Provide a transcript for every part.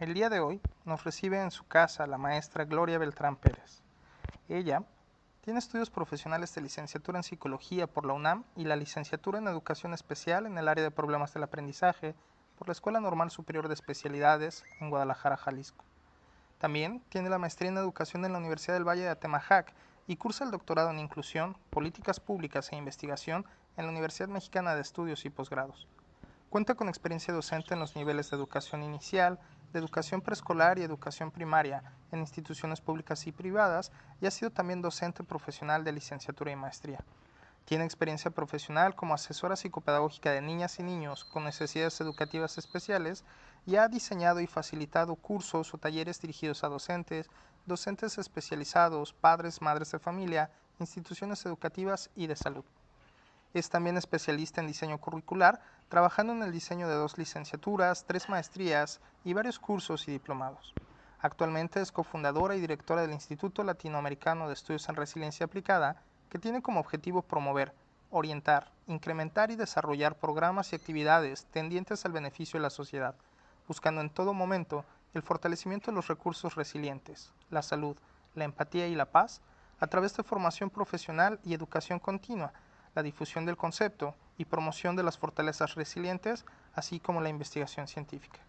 El día de hoy nos recibe en su casa la maestra Gloria Beltrán Pérez. Ella tiene estudios profesionales de licenciatura en Psicología por la UNAM y la licenciatura en Educación Especial en el área de Problemas del Aprendizaje por la Escuela Normal Superior de Especialidades en Guadalajara, Jalisco. También tiene la maestría en Educación en la Universidad del Valle de Atemajac y cursa el doctorado en Inclusión, Políticas Públicas e Investigación en la Universidad Mexicana de Estudios y Posgrados. Cuenta con experiencia docente en los niveles de educación inicial, de educación preescolar y educación primaria en instituciones públicas y privadas y ha sido también docente profesional de licenciatura y maestría. Tiene experiencia profesional como asesora psicopedagógica de niñas y niños con necesidades educativas especiales y ha diseñado y facilitado cursos o talleres dirigidos a docentes, docentes especializados, padres, madres de familia, instituciones educativas y de salud. Es también especialista en diseño curricular, trabajando en el diseño de 2 licenciaturas, 3 maestrías y varios cursos y diplomados. Actualmente es cofundadora y directora del Instituto Latinoamericano de Estudios en Resiliencia Aplicada, que tiene como objetivo promover, orientar, incrementar y desarrollar programas y actividades tendientes al beneficio de la sociedad, buscando en todo momento el fortalecimiento de los recursos resilientes, la salud, la empatía y la paz, a través de formación profesional y educación continua, la difusión del concepto y promoción de las fortalezas resilientes, así como la investigación científica.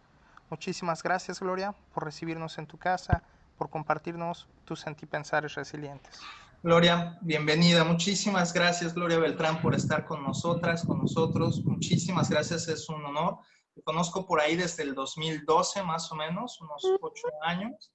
Muchísimas gracias, Gloria, por recibirnos en tu casa, por compartirnos tus sentipensares resilientes. Gloria, bienvenida. Muchísimas gracias, Gloria Beltrán, por estar con nosotras, con nosotros. Muchísimas gracias, es un honor. Te conozco por ahí desde el 2012, más o menos, unos 8 años.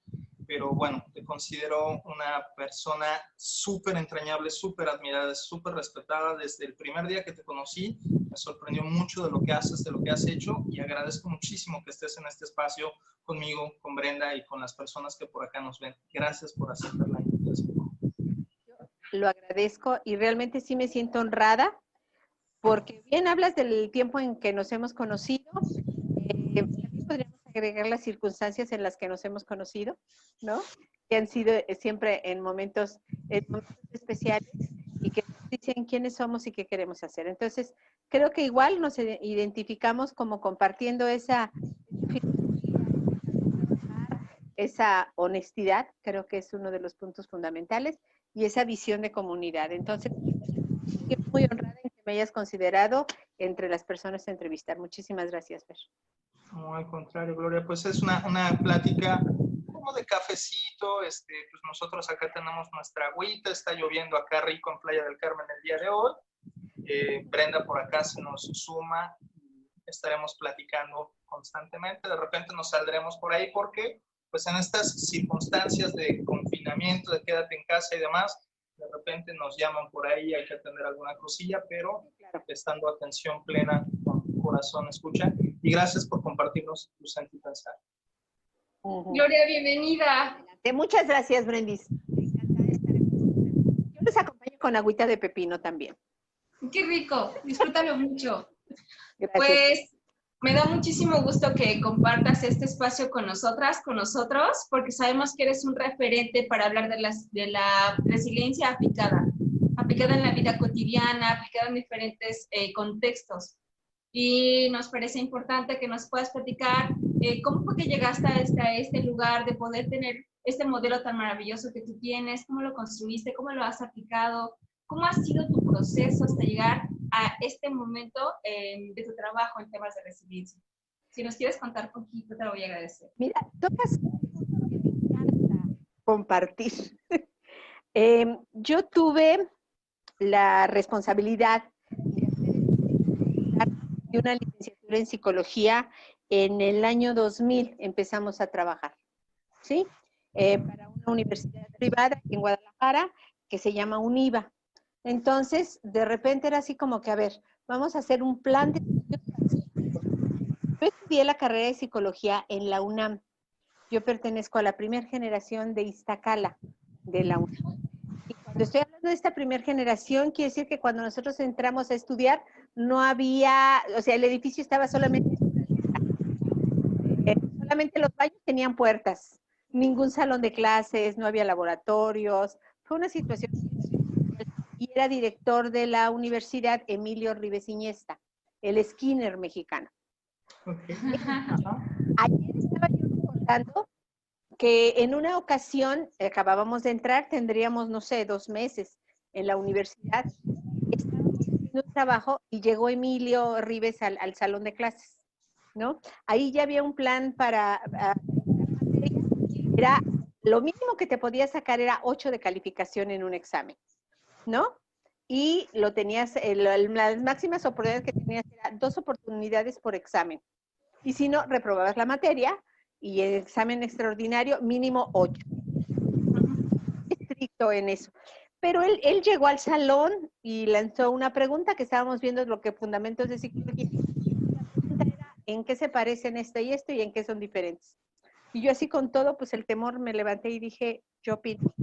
Pero bueno, te considero una persona súper entrañable, súper admirada, súper respetada. Desde el primer día que te conocí, me sorprendió mucho de lo que haces, de lo que has hecho, y agradezco muchísimo que estés en este espacio conmigo, con Brenda y con las personas que por acá nos ven. Gracias por aceptar la invitación. Lo agradezco y realmente sí me siento honrada, porque bien hablas del tiempo en que nos hemos conocido. También podríamos agregar las circunstancias en las que nos hemos conocido, ¿no? Que han sido siempre en momentos especiales y que nos dicen quiénes somos y qué queremos hacer. Entonces, creo que igual nos identificamos como compartiendo esa esa honestidad, creo que es uno de los puntos fundamentales, y esa visión de comunidad. Entonces, estoy muy honrada en que me hayas considerado entre las personas a entrevistar. Muchísimas gracias, Fer. No, al contrario, Gloria, pues es una plática como de cafecito. Pues nosotros acá tenemos nuestra agüita, está lloviendo acá rico en Playa del Carmen el día de hoy. Brenda por acá se nos suma, estaremos platicando constantemente. De repente nos saldremos por ahí porque pues en estas circunstancias de confinamiento, de quédate en casa y demás, de repente nos llaman por ahí, hay que atender alguna cosilla, pero prestando atención plena, con corazón escucha. Y gracias por compartirnos tu sentir pensar. Gloria, bienvenida. Muchas gracias, Brendis. Encantada de estar aquí. Yo les acompaño con agüita de pepino también. Qué rico, disfrútalo mucho. Gracias. Pues me da muchísimo gusto que compartas este espacio con nosotras, con nosotros, porque sabemos que eres un referente para hablar de la resiliencia aplicada en la vida cotidiana, aplicada en diferentes contextos. Y nos parece importante que nos puedas platicar cómo fue que llegaste a este lugar de poder tener este modelo tan maravilloso que tú tienes, cómo lo construiste, cómo lo has aplicado, cómo ha sido tu proceso hasta llegar a este momento de tu trabajo en temas de resiliencia. Si nos quieres contar un poquito, te lo voy a agradecer. Mira, tocas un punto que me encanta compartir. Yo tuve la responsabilidad de una licenciatura en psicología en el año 2000. Empezamos a trabajar, ¿sí? Para una universidad privada en Guadalajara que se llama UNIVA. Entonces, de repente era así como que, a ver, vamos a hacer un plan de... Yo estudié la carrera de psicología en la UNAM. Yo pertenezco a la primera generación de Iztacala de la UNAM. Y cuando estoy hablando de esta primera generación, quiere decir que cuando nosotros entramos a estudiar, no había, o sea, el edificio estaba solamente los baños tenían puertas, ningún salón de clases, no había laboratorios. Fue una situación. Y era director de la universidad Emilio Ribes Iniesta, el Skinner mexicano. Okay. Ayer estaba yo contando que en una ocasión, acabábamos de entrar, tendríamos, no sé, 2 meses en la universidad, estábamos haciendo un trabajo y llegó Emilio Rives al salón de clases, ¿no? Ahí ya había un plan para materia, era, lo mínimo que te podía sacar era 8 de calificación en un examen, ¿no? Y lo tenías, las máximas oportunidades que tenías eran 2 oportunidades por examen. Y si no, reprobabas la materia y el examen extraordinario mínimo 8. Estricto en eso. Pero él llegó al salón y lanzó una pregunta que estábamos viendo, lo que fundamentos de psicología. La pregunta era, ¿en qué se parecen esto y en qué son diferentes? Y yo así con todo, pues el temor, me levanté y dije, yo opino.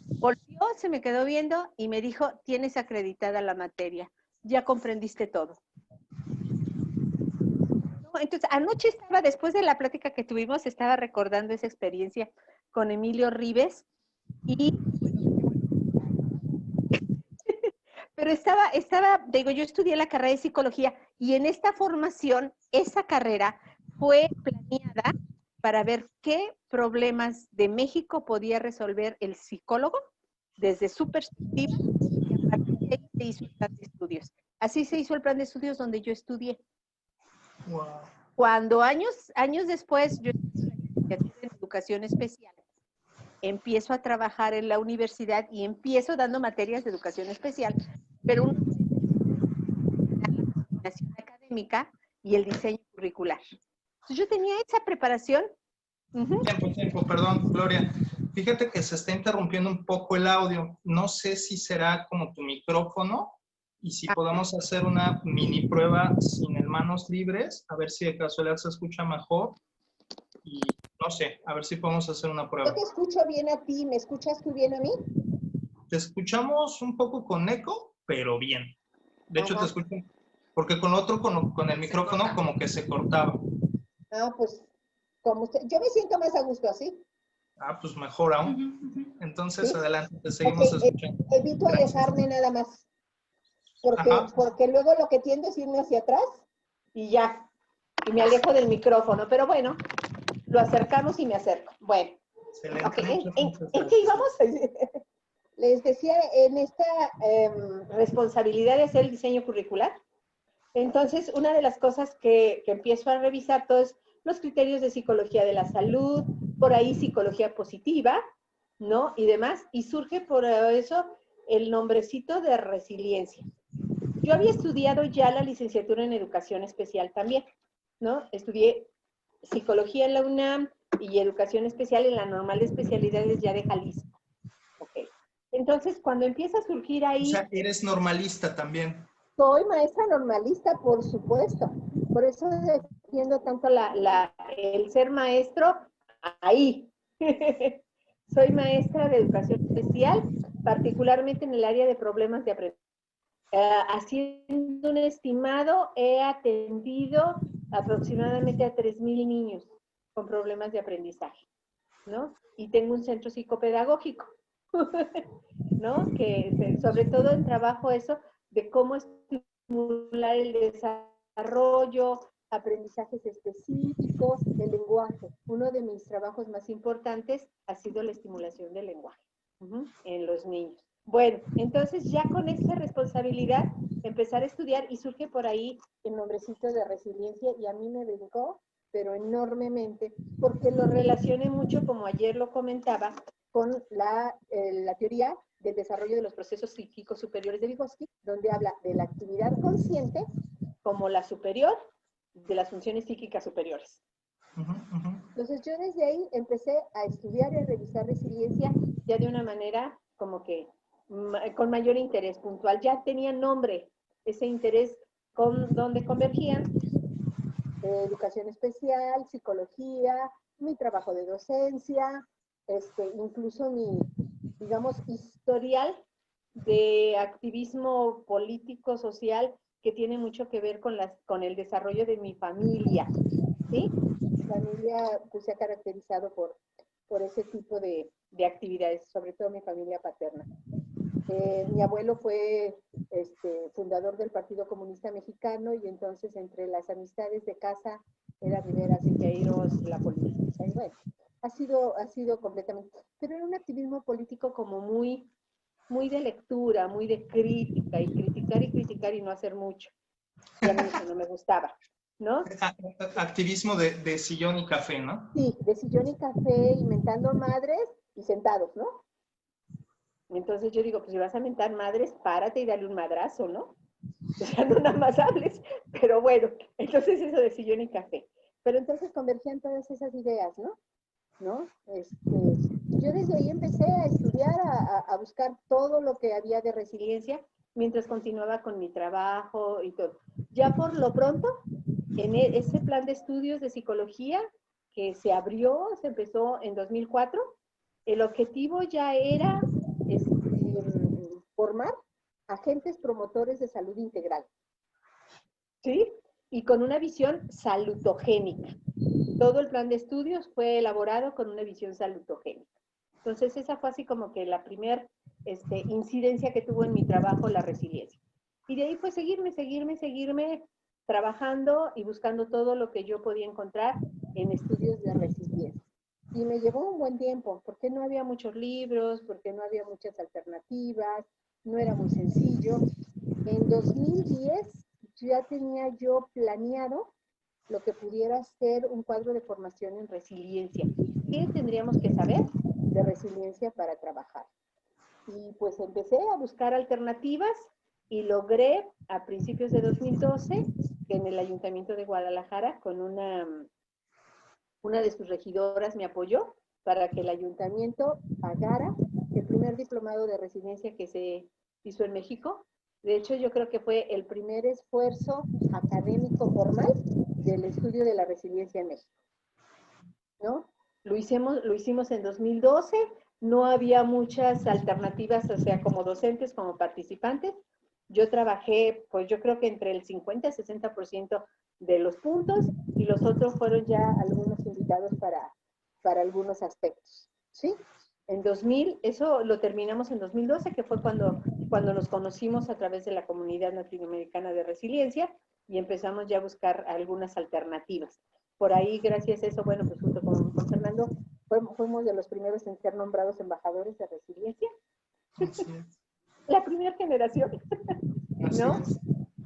Volvió, se me quedó viendo y me dijo, tienes acreditada la materia, ya comprendiste todo. Entonces, anoche estaba, después de la plática que tuvimos, estaba recordando esa experiencia con Emilio Rives y, pero digo, yo estudié la carrera de psicología y en esta formación, esa carrera fue planeada para ver qué problemas de México podía resolver el psicólogo desde su perspectiva y a partir de ahí se hizo el plan de estudios. Así se hizo el plan de estudios donde yo estudié. Wow. Cuando años después yo estudié la licenciatura en educación especial, empiezo a trabajar en la universidad y empiezo dando materias de educación especial, pero uno la coordinación académica y el diseño curricular. Entonces yo tenía esa preparación. Tiempo, perdón, Gloria. Fíjate que se está interrumpiendo un poco el audio. No sé si será como tu micrófono y si podamos hacer una mini prueba sin manos libres, a ver si de casualidad se escucha mejor. Y no sé, a ver si podemos hacer una prueba. Yo te escucho bien a ti, ¿me escuchas tú bien a mí? Te escuchamos un poco con eco, pero bien. De hecho, te escucho, porque con otro, con el micrófono, como que se cortaba. Ah, pues, como usted, yo me siento más a gusto así. Ah, pues mejor aún. Entonces, ¿Sí? adelante, te seguimos escuchando. Evito Gracias. alejarme nada más, Ajá. porque luego lo que tiendo es irme hacia atrás y ya, y me alejo del micrófono, pero bueno, lo acercamos y me acerco. Bueno, Excelente. okay. ¿En qué íbamos? Les decía, en esta responsabilidad de hacer el diseño curricular, entonces una de las cosas que empiezo a revisar todos los criterios de psicología de la salud, por ahí psicología positiva, ¿no? Y demás, y surge por eso el nombrecito de resiliencia. Yo había estudiado ya la licenciatura en educación especial también, ¿no? Estudié psicología en la UNAM y educación especial en la normal de especialidades ya de Jalisco. Okay. Entonces, cuando empieza a surgir ahí... O sea, eres normalista también. Soy maestra normalista, por supuesto. Por eso defiendo tanto el ser maestro ahí. Soy maestra de educación especial, particularmente en el área de problemas de aprendizaje. Haciendo un estimado, he atendido aproximadamente a 3,000 niños con problemas de aprendizaje, ¿no? Y tengo un centro psicopedagógico, ¿no? Que sobre todo en trabajo eso de cómo estimular el desarrollo, aprendizajes específicos, el lenguaje. Uno de mis trabajos más importantes ha sido la estimulación del lenguaje en los niños. Bueno, entonces ya con esta responsabilidad empezar a estudiar y surge por ahí el nombrecito de resiliencia y a mí me brincó, pero enormemente, porque lo relacioné mucho, como ayer lo comentaba, con la teoría del desarrollo de los procesos psíquicos superiores de Vygotsky, donde habla de la actividad consciente como la superior de las funciones psíquicas superiores. Entonces yo desde ahí empecé a estudiar y a revisar resiliencia ya de una manera como que con mayor interés puntual. Ya tenía nombre ese interés donde convergían educación especial, psicología, mi trabajo de docencia, incluso mi, digamos, historial de activismo político, social, que tiene mucho que ver con el desarrollo de mi familia, ¿sí? Mi familia pues, se ha caracterizado por ese tipo de actividades, sobre todo mi familia paterna. Mi abuelo fue fundador del Partido Comunista Mexicano y entonces entre las amistades de casa era Rivera, Siqueiros, la política, y bueno, ha sido completamente, pero era un activismo político como muy de lectura, muy de crítica, y criticar y no hacer mucho. Y a mí eso no me gustaba, ¿no? Activismo de sillón y café, ¿no? Sí, de sillón y café, inventando madres y sentados, ¿no? Entonces yo digo, pues si vas a mentar madres, párate y dale un madrazo, ¿no? O sea, no nada más hables, pero bueno, entonces eso de sillón y café. Pero entonces convergían todas esas ideas, ¿no? ¿No? Yo desde ahí empecé a estudiar, a buscar todo lo que había de resiliencia, mientras continuaba con mi trabajo y todo. Ya por lo pronto, en ese plan de estudios de psicología que se abrió, se empezó en 2004, el objetivo ya era formar agentes promotores de salud integral, ¿sí? Y con una visión salutogénica. Todo el plan de estudios fue elaborado con una visión salutogénica. Entonces, esa fue así como que la primera incidencia que tuvo en mi trabajo la resiliencia. Y de ahí fue seguirme trabajando y buscando todo lo que yo podía encontrar en estudios de resiliencia. Y me llevó un buen tiempo, porque no había muchos libros, porque no había muchas alternativas, no era muy sencillo. En 2010 ya tenía yo planeado lo que pudiera ser un cuadro de formación en resiliencia. ¿Qué tendríamos que saber de resiliencia para trabajar? Y pues empecé a buscar alternativas y logré a principios de 2012 que en el Ayuntamiento de Guadalajara, con una de sus regidoras me apoyó para que el ayuntamiento pagara el primer diplomado de resiliencia que se hizo en México. De hecho, yo creo que fue el primer esfuerzo académico formal del estudio de la resiliencia en México, ¿no? Lo hicimos en 2012, no había muchas alternativas, o sea, como docentes, como participantes. Yo trabajé, pues yo creo que entre el 50 y 60% de los puntos y los otros fueron ya algunos invitados para algunos aspectos, ¿sí? En 2000, eso lo terminamos en 2012, que fue cuando nos conocimos a través de la Comunidad Latinoamericana de Resiliencia y empezamos ya a buscar algunas alternativas. Por ahí, gracias a eso, bueno, pues junto con Fernando, fuimos de los primeros en ser nombrados embajadores de resiliencia. Así es. La primera generación, ¿no? Así es.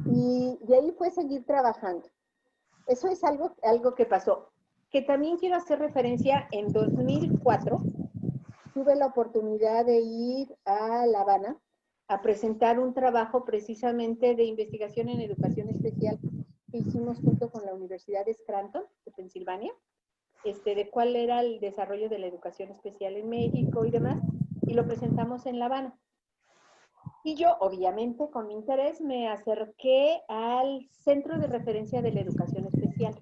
Y de ahí fue seguir trabajando. Eso es algo que pasó. Que también quiero hacer referencia, en 2004 tuve la oportunidad de ir a La Habana a presentar un trabajo precisamente de investigación en educación especial que hicimos junto con la Universidad de Scranton, de Pensilvania, de cuál era el desarrollo de la educación especial en México y demás, y lo presentamos en La Habana. Y yo, obviamente, con mi interés, me acerqué al Centro de Referencia de la Educación Especial.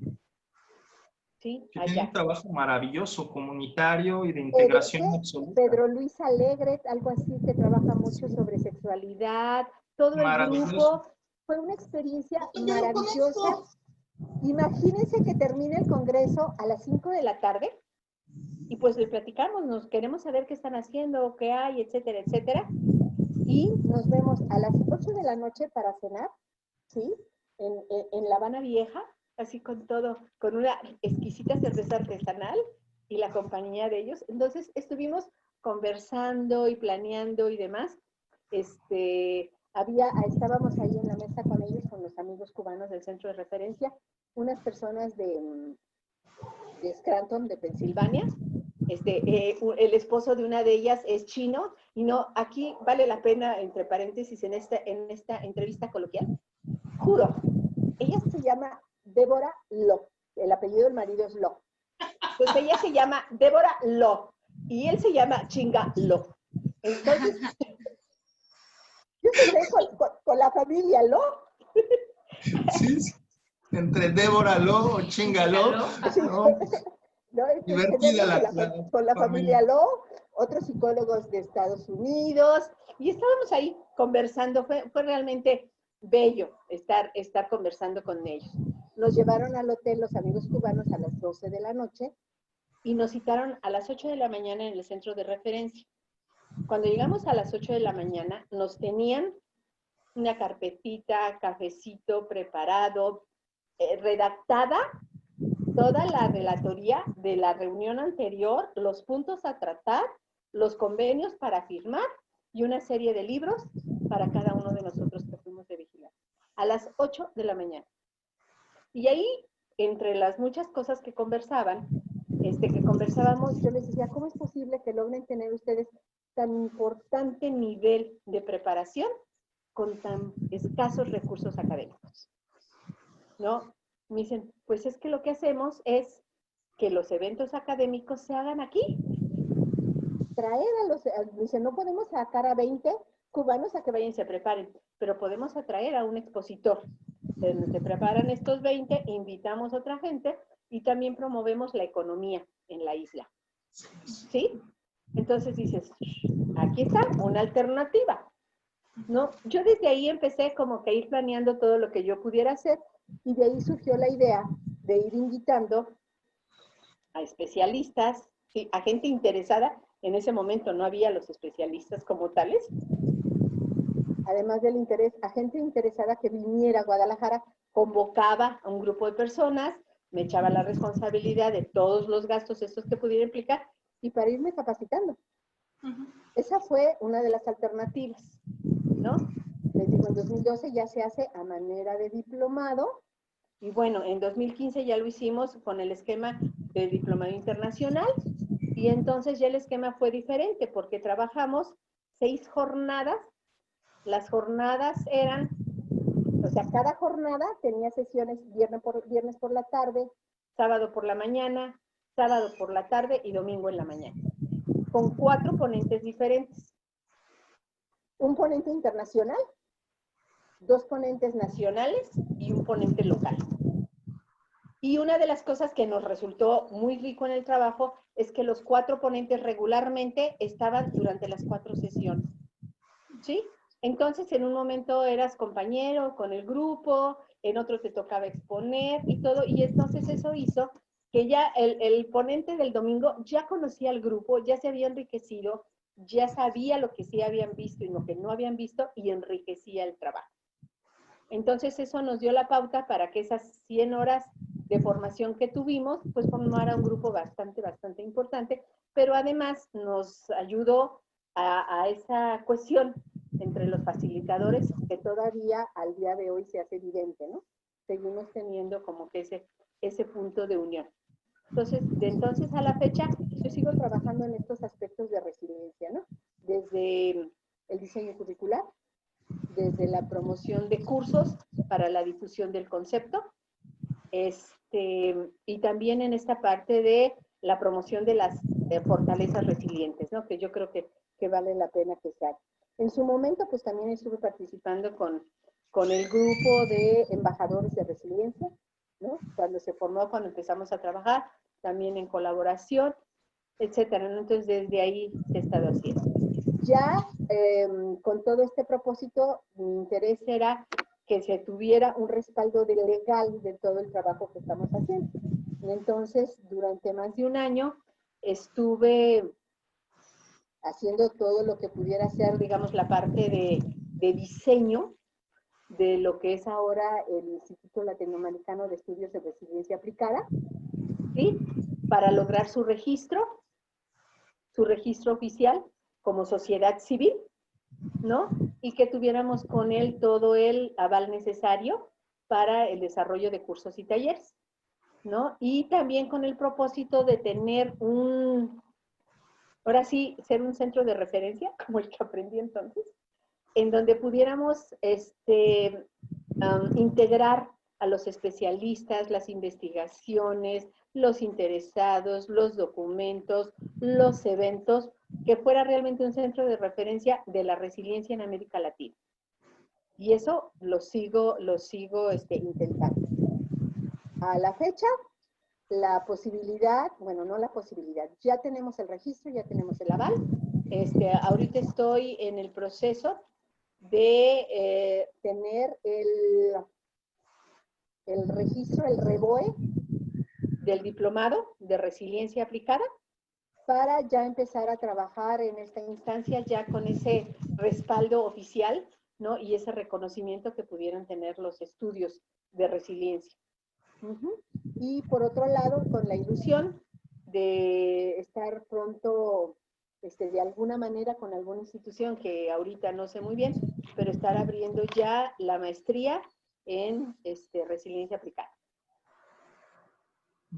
¿Sí? Que tiene Allá. un trabajo maravilloso, comunitario y de integración absoluta. Pedro Luis Alegre, algo así, que trabaja mucho sobre sexualidad, todo el grupo. Fue una experiencia maravillosa. Imagínense que termina el congreso a las 5 de la tarde y pues le platicamos, nos queremos saber qué están haciendo, qué hay, etcétera, etcétera. Y nos vemos a las 8 de la noche para cenar, ¿sí? En La Habana Vieja, así con todo, con una exquisita cerveza artesanal y la compañía de ellos. Entonces estuvimos conversando y planeando y demás. Estábamos ahí en la mesa con ellos, con los amigos cubanos del centro de referencia, unas personas de Scranton, de Pensilvania. El esposo de una de ellas es chino, y no, aquí vale la pena, entre paréntesis, en esta entrevista coloquial, juro, ella se llama Débora Lo, el apellido del marido es Lo. Entonces ella se llama Débora Lo, y él se llama Chinga Lo. Entonces, yo empecé con la familia Lo. Sí, sí. Entre Débora Lo o Chinga Lo. ¿No? ¿No? Divertida con la familia Lo, otros psicólogos de Estados Unidos, y estábamos ahí conversando. Fue realmente bello estar conversando con ellos. Nos llevaron al hotel los amigos cubanos a las 12 de la noche y nos citaron a las 8 de la mañana en el centro de referencia. Cuando llegamos a las 8 de la mañana, nos tenían una carpetita, cafecito preparado, redactada toda la relatoría de la reunión anterior, los puntos a tratar, los convenios para firmar y una serie de libros para cada uno de nosotros que fuimos de vigilancia. A las 8 de la mañana. Y ahí, entre las muchas cosas que conversábamos, yo les decía, ¿cómo es posible que logren tener ustedes tan importante nivel de preparación con tan escasos recursos académicos? ¿No? Me dicen, pues es que lo que hacemos es que los eventos académicos se hagan aquí. Traer a los, dicen, no podemos sacar a 20 cubanos a que vayan y se preparen, pero podemos atraer a un expositor. Se preparan estos 20, invitamos a otra gente y también promovemos la economía en la isla. ¿Sí? Entonces dices, aquí está una alternativa. ¿No? Yo desde ahí empecé como que a ir planeando todo lo que yo pudiera hacer y de ahí surgió la idea de ir invitando a especialistas, ¿sí? A gente interesada. En ese momento no había los especialistas como tales. Además del interés, a gente interesada que viniera a Guadalajara, convocaba a un grupo de personas, me echaba la responsabilidad de todos los gastos estos que pudiera implicar y para irme capacitando. Esa fue una de las alternativas, ¿no? Les digo, en 2012 ya se hace a manera de diplomado y bueno, en 2015 ya lo hicimos con el esquema de diplomado internacional y entonces ya el esquema fue diferente porque trabajamos 6 jornadas. Las jornadas eran, o sea, cada jornada tenía sesiones viernes por la tarde, sábado por la mañana, sábado por la tarde y domingo en la mañana, con 4 ponentes diferentes. Un ponente internacional, 2 ponentes nacionales y un ponente local. Y una de las cosas que nos resultó muy rico en el trabajo es que los 4 ponentes regularmente estaban durante las 4 sesiones. ¿Sí? Entonces, en un momento eras compañero con el grupo, en otro te tocaba exponer y todo, y entonces eso hizo que ya el ponente del domingo ya conocía al grupo, ya se había enriquecido, ya sabía lo que sí habían visto y lo que no habían visto y enriquecía el trabajo. Entonces, eso nos dio la pauta para que esas 100 horas de formación que tuvimos, pues formara un grupo bastante importante, pero además nos ayudó a esa cuestión entre los facilitadores que todavía al día de hoy se hace evidente, ¿no? Seguimos teniendo como que ese punto de unión. Entonces, de entonces a la fecha, yo sigo trabajando en estos aspectos de resiliencia, ¿no? Desde el diseño curricular, desde la promoción de cursos para la difusión del concepto, y también en esta parte de la promoción de las fortalezas resilientes, ¿no? Que yo creo que vale la pena que se haga. En su momento, pues también estuve participando con el grupo de embajadores de resiliencia, ¿no? Cuando se formó, cuando empezamos a trabajar, también en colaboración, etcétera, ¿no? Entonces, desde ahí se ha estado haciendo. Ya con todo este propósito, mi interés era que se tuviera un respaldo legal de todo el trabajo que estamos haciendo. Entonces, durante más de un año, estuve haciendo todo lo que pudiera ser, digamos, la parte de diseño de lo que es ahora el Instituto Latinoamericano de Estudios de Resiliencia Aplicada, ¿sí? Para lograr su registro oficial como sociedad civil, ¿no? Y que tuviéramos con él todo el aval necesario para el desarrollo de cursos y talleres, ¿no? Y también con el propósito de tener ahora sí, ser un centro de referencia, como el que aprendí entonces, en donde pudiéramos integrar a los especialistas, las investigaciones, los interesados, los documentos, los eventos, que fuera realmente un centro de referencia de la resiliencia en América Latina. Y eso lo sigo intentando. A la fecha, la posibilidad, bueno, no la posibilidad, ya tenemos el registro, ya tenemos el aval. Ahorita estoy en el proceso de tener el registro, el REBOE del diplomado de resiliencia aplicada para ya empezar a trabajar en esta instancia ya con ese respaldo oficial, ¿no? Y ese reconocimiento que pudieran tener los estudios de resiliencia. Ujú. Y por otro lado, con la ilusión de estar pronto, de alguna manera, con alguna institución que ahorita no sé muy bien, pero estar abriendo ya la maestría en resiliencia aplicada.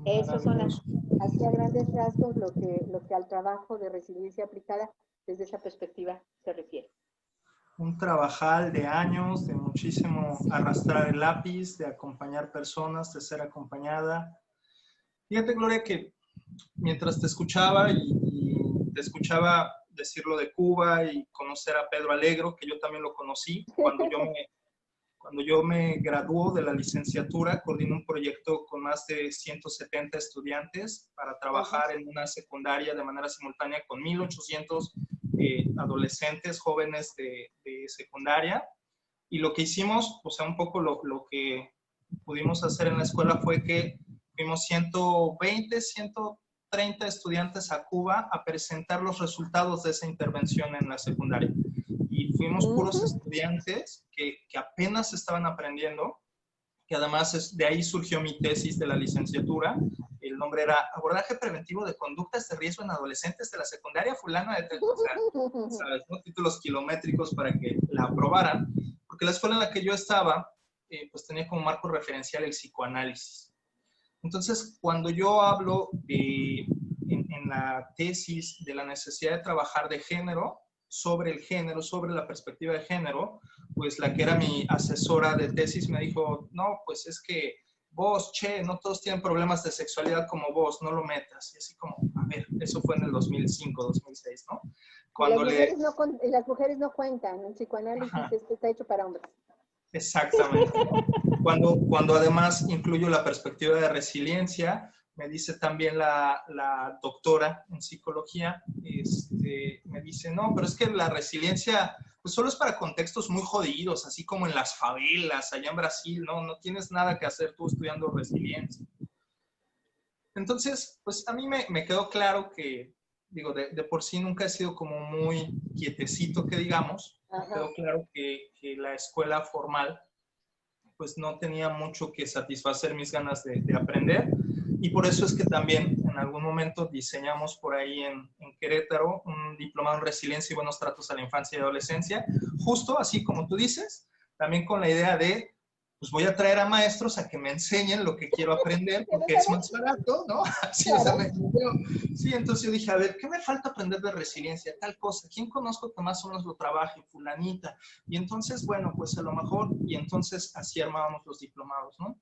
Esos son Maravilloso. así a grandes rasgos lo que al trabajo de resiliencia aplicada desde esa perspectiva se refiere. Un trabajal de años, de muchísimo arrastrar el lápiz, de acompañar personas, de ser acompañada. Fíjate, Gloria, que mientras te escuchaba y te escuchaba decir lo de Cuba y conocer a Pedro Alegro, que yo también lo conocí, cuando yo me graduó de la licenciatura, coordiné un proyecto con más de 170 estudiantes para trabajar en una secundaria de manera simultánea con 1,800 adolescentes, jóvenes de secundaria. Y lo que hicimos, o sea, un poco lo que pudimos hacer en la escuela fue que fuimos 120, 130 estudiantes a Cuba a presentar los resultados de esa intervención en la secundaria. Y fuimos puros estudiantes que apenas estaban aprendiendo, que además de ahí surgió mi tesis de la licenciatura. El nombre era Abordaje Preventivo de Conductas de Riesgo en Adolescentes de la Secundaria Fulana de o sea, ¿sabes? ¿No? Títulos kilométricos para que la aprobaran, porque la escuela en la que yo estaba, pues tenía como marco referencial el psicoanálisis. Entonces, cuando yo hablo en la tesis de la necesidad de trabajar de género, sobre la perspectiva de género, pues la que era mi asesora de tesis me dijo, no, pues es que vos, no todos tienen problemas de sexualidad como vos, no lo metas. Y así como, a ver, eso fue en el 2005, 2006, ¿no? Cuando las mujeres no cuentan, el psicoanálisis está hecho para hombres. Exactamente. Cuando además incluyo la perspectiva de resiliencia, me dice también la doctora en psicología, me dice, no, pero es que la resiliencia pues solo es para contextos muy jodidos, así como en las favelas, allá en Brasil, no tienes nada que hacer tú estudiando resiliencia. Entonces, pues a mí me quedó claro que, digo, de por sí nunca he sido como muy quietecito, que digamos. Me quedó claro que la escuela formal pues no tenía mucho que satisfacer mis ganas de aprender, y por eso es que también en algún momento diseñamos por ahí en Querétaro un diplomado en resiliencia y buenos tratos a la infancia y adolescencia, justo así como tú dices, también con la idea de pues voy a traer a maestros a que me enseñen lo que quiero aprender porque es más barato, ¿no? Así, o sea, sí, entonces yo dije, a ver, ¿qué me falta aprender de resiliencia? Tal cosa, ¿quién conozco que más o menos lo trabaje? Fulanita. Y entonces, bueno, pues a lo mejor, y entonces así armábamos los diplomados, ¿no?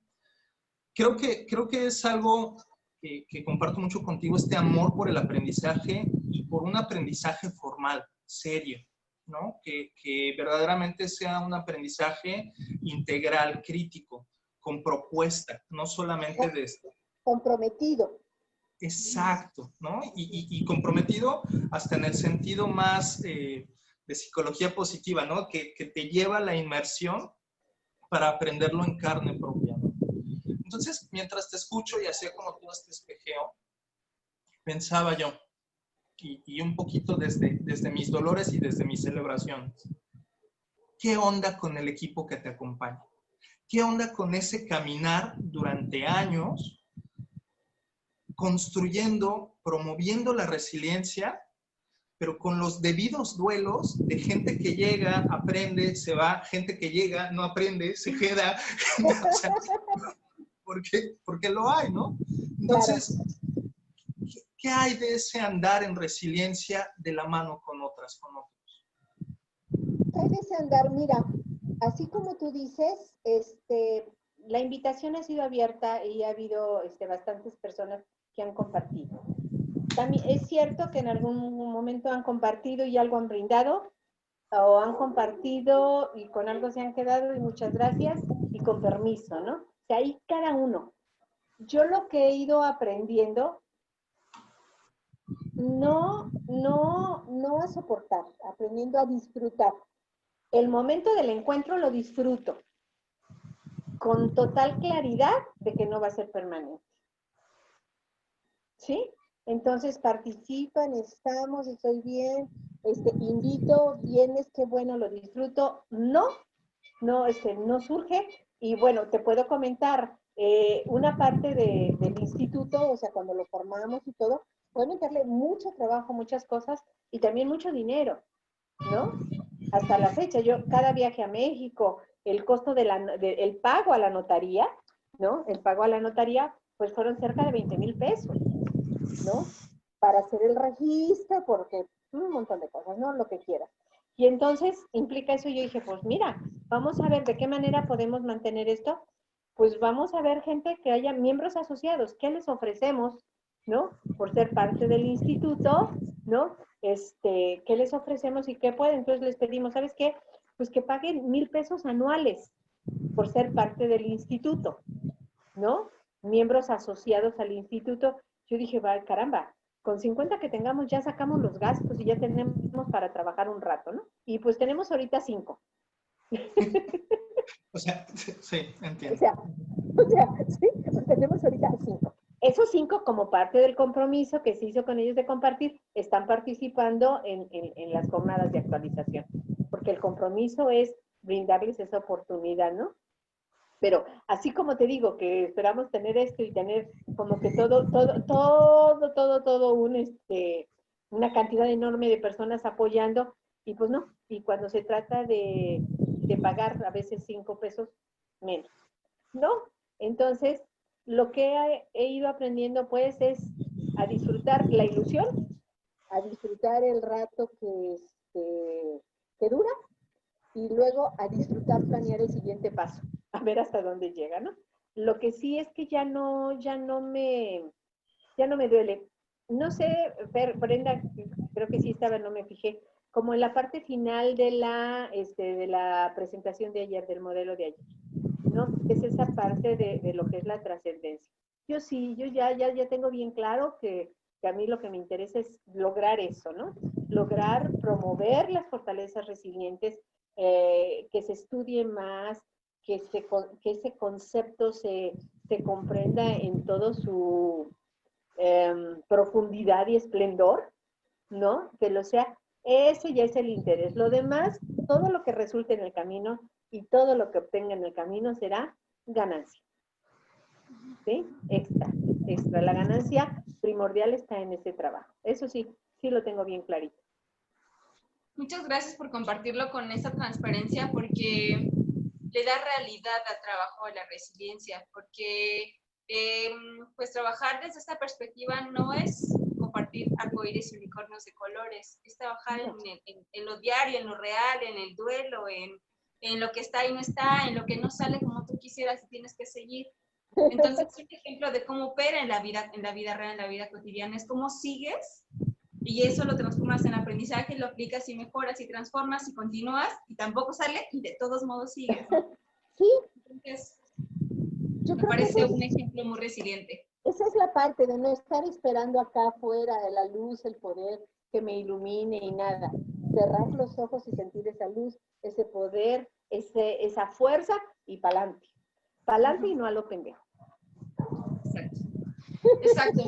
Creo que es algo que comparto mucho contigo, este amor por el aprendizaje y por un aprendizaje formal, serio, ¿no? Que verdaderamente sea un aprendizaje integral, crítico, con propuesta, no solamente de esto. Comprometido. Exacto, ¿no? Y comprometido hasta en el sentido más de psicología positiva, ¿no? Que te lleva a la inmersión para aprenderlo en carne propia, ¿no? Entonces, mientras te escucho y hacía como todo este espejeo, pensaba yo, y un poquito desde mis dolores y desde mis celebraciones, ¿qué onda con el equipo que te acompaña? ¿Qué onda con ese caminar durante años construyendo, promoviendo la resiliencia, pero con los debidos duelos de gente que llega, aprende, se va, gente que llega, no aprende, se queda, o sea, porque lo hay, ¿no? Entonces, ¿qué hay de ese andar en resiliencia de la mano con otras, con otros? Hay de ese andar, mira, así como tú dices, la invitación ha sido abierta y ha habido bastantes personas que han compartido. También es cierto que en algún momento han compartido y algo han brindado, o han compartido y con algo se han quedado y muchas gracias y con permiso, ¿no? O sea, ahí cada uno. Yo lo que he ido aprendiendo, no a soportar, aprendiendo a disfrutar. El momento del encuentro lo disfruto con total claridad de que no va a ser permanente. ¿Sí? Entonces participan, estamos, estoy bien, invito, vienes, qué bueno, lo disfruto. No surge. Y bueno, te puedo comentar, una parte del instituto, o sea, cuando lo formamos y todo, puede meterle mucho trabajo, muchas cosas y también mucho dinero, ¿no? Hasta la fecha, yo cada viaje a México, el costo el pago a la notaría, ¿no? El pago a la notaría, pues fueron cerca de 20,000 pesos, ¿no? Para hacer el registro, porque un montón de cosas, ¿no? Lo que quieras. Y entonces implica eso, yo dije, pues mira, vamos a ver de qué manera podemos mantener esto. Pues vamos a ver gente que haya miembros asociados, ¿qué les ofrecemos, ¿no? Por ser parte del instituto, ¿no? ¿Qué les ofrecemos y qué pueden? Entonces les pedimos, ¿sabes qué? Pues que paguen 1,000 pesos anuales por ser parte del instituto, ¿no? Miembros asociados al instituto. Yo dije, va, caramba, con 50 que tengamos ya sacamos los gastos y ya tenemos para trabajar un rato, ¿no? Y pues tenemos ahorita 5. O sea, sí, entiendo. Sí, pues tenemos ahorita 5. Esos 5, como parte del compromiso que se hizo con ellos de compartir, están participando en las jornadas de actualización, porque el compromiso es brindarles esa oportunidad, ¿no? Pero así como te digo que esperamos tener esto y tener como que todo una cantidad enorme de personas apoyando, y pues no, y cuando se trata de pagar a veces 5 pesos menos, ¿no? Entonces, lo que he ido aprendiendo pues es a disfrutar la ilusión, a disfrutar el rato que dura, y luego a disfrutar, planear el siguiente paso, a ver hasta dónde llega, ¿no? Lo que sí es que ya no me duele. No sé, Brenda, creo que sí estaba, no me fijé, como en la parte final de la presentación de ayer, del modelo de ayer, ¿no? Es esa parte de lo que es la trascendencia. Yo sí, yo ya tengo bien claro que a mí lo que me interesa es lograr eso, ¿no? Lograr promover las fortalezas resilientes, que se estudie más, que ese concepto se comprenda en todo su profundidad y esplendor, ¿no? Que lo sea. Ese ya es el interés. Lo demás, todo lo que resulte en el camino y todo lo que obtenga en el camino será ganancia. ¿Sí? Extra. La ganancia primordial está en ese trabajo. Eso sí, sí lo tengo bien clarito. Muchas gracias por compartirlo con esa transparencia, porque le da realidad al trabajo de la resiliencia, porque pues trabajar desde esta perspectiva no es compartir arcoíris y unicornios de colores, es trabajar en lo diario, en lo real, en el duelo, en lo que está y no está, en lo que no sale como tú quisieras y tienes que seguir. Entonces, un ejemplo de cómo opera en la vida real, en la vida cotidiana, es cómo sigues y eso lo transformas en aprendizaje, lo aplicas y mejoras y transformas y continúas y tampoco sale y de todos modos sigues, ¿no? Sí. Entonces, Yo me creo parece que un ejemplo muy resiliente. esa es la parte de no estar esperando acá afuera la luz, el poder que me ilumine y nada. Cerrar los ojos y sentir esa luz, ese poder, esa fuerza y pa'lante. Pa'lante y no a lo pendejo. Exacto.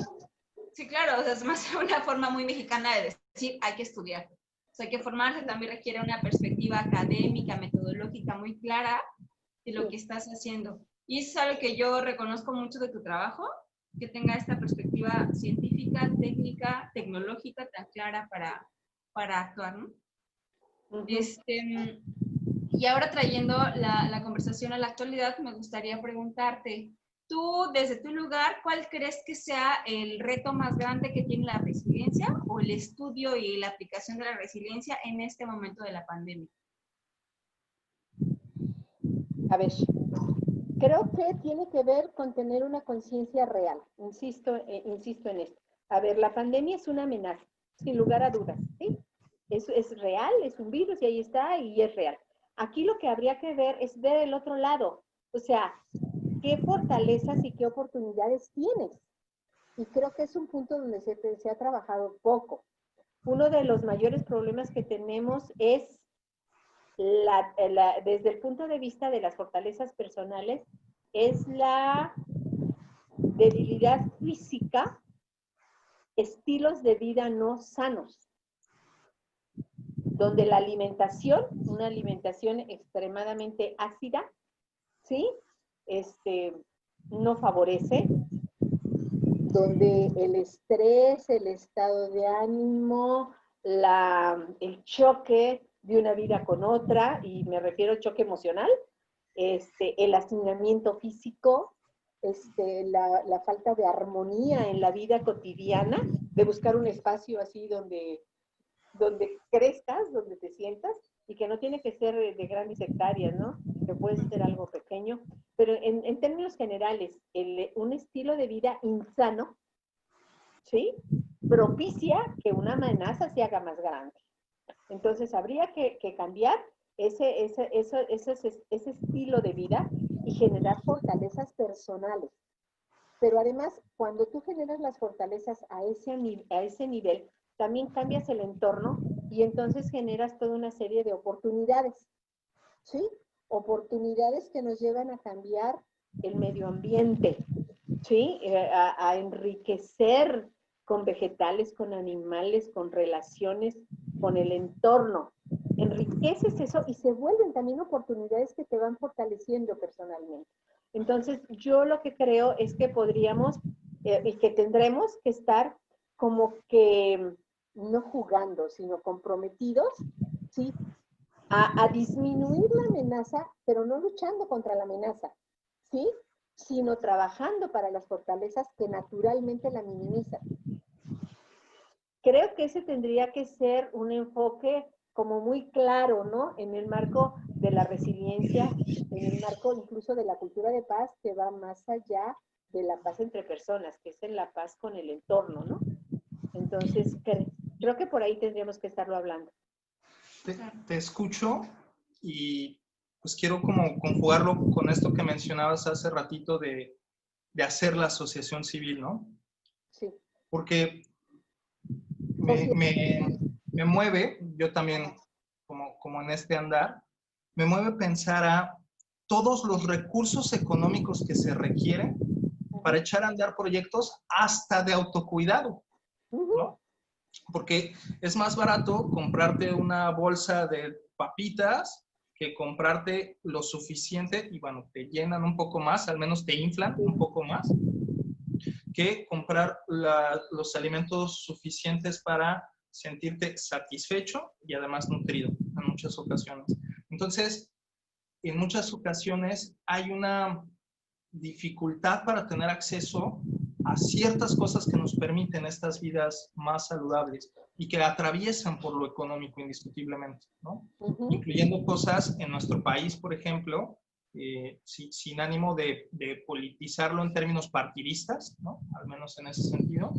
Sí, claro, o sea, es más una forma muy mexicana de decir hay que estudiar. O sea, que formarse también requiere una perspectiva académica, metodológica muy clara de lo que estás haciendo. Y eso es algo que yo reconozco mucho de tu trabajo, que tenga esta perspectiva científica, técnica, tecnológica tan clara para actuar, ¿no? Y ahora trayendo la conversación a la actualidad, me gustaría preguntarte, tú, desde tu lugar, ¿cuál crees que sea el reto más grande que tiene la resiliencia o el estudio y la aplicación de la resiliencia en este momento de la pandemia? A ver, creo que tiene que ver con tener una conciencia real. Insisto en esto. A ver, la pandemia es una amenaza, sin lugar a dudas, ¿sí? Es real, es un virus y ahí está y es real. Aquí lo que habría que ver es ver el otro lado, o sea, qué fortalezas y qué oportunidades tienes. Y creo que es un punto donde se ha trabajado poco. Uno de los mayores problemas que tenemos es desde el punto de vista de las fortalezas personales, es la debilidad física, estilos de vida no sanos, donde la alimentación, una alimentación extremadamente ácida, ¿sí? no favorece, donde el estrés, el estado de ánimo, el choque de una vida con otra, y me refiero al choque emocional, el hacinamiento físico, la falta de armonía en la vida cotidiana, de buscar un espacio así donde crezcas, donde te sientas, y que no tiene que ser de grandes hectáreas, ¿no? Que puede ser algo pequeño, pero en términos generales, un estilo de vida insano, ¿sí? Propicia que una amenaza se haga más grande. Entonces, habría que cambiar ese estilo de vida y generar fortalezas personales. Pero además, cuando tú generas las fortalezas a ese nivel, también cambias el entorno y entonces generas toda una serie de oportunidades, ¿sí? Oportunidades que nos llevan a cambiar el medio ambiente, ¿sí? A enriquecer con vegetales, con animales, con relaciones, con el entorno. Enriqueces eso y se vuelven también oportunidades que te van fortaleciendo personalmente. Entonces, yo lo que creo es que podríamos y que tendremos que estar como que no jugando, sino comprometidos, ¿sí? A disminuir la amenaza, pero no luchando contra la amenaza, ¿sí? Sino trabajando para las fortalezas que naturalmente la minimizan. Creo que ese tendría que ser un enfoque como muy claro, ¿no? En el marco de la resiliencia, en el marco incluso de la cultura de paz, que va más allá de la paz entre personas, que es en la paz con el entorno, ¿no? Entonces, creo que por ahí tendríamos que estarlo hablando. Te escucho y pues quiero como conjugarlo con esto que mencionabas hace ratito de hacer la asociación civil, ¿no? Sí. Porque me mueve, yo también como en este andar, me mueve pensar a todos los recursos económicos que se requieren para echar a andar proyectos hasta de autocuidado, ¿no? Porque es más barato comprarte una bolsa de papitas que comprarte lo suficiente, y bueno, te llenan un poco más, al menos te inflan un poco más, que comprar los alimentos suficientes para sentirte satisfecho y además nutrido en muchas ocasiones. Entonces, en muchas ocasiones hay una dificultad para tener acceso a ciertas cosas que nos permiten estas vidas más saludables y que atraviesan por lo económico indiscutiblemente, ¿no? Incluyendo cosas en nuestro país, por ejemplo, sin ánimo de politizarlo en términos partidistas, ¿no? Al menos en ese sentido.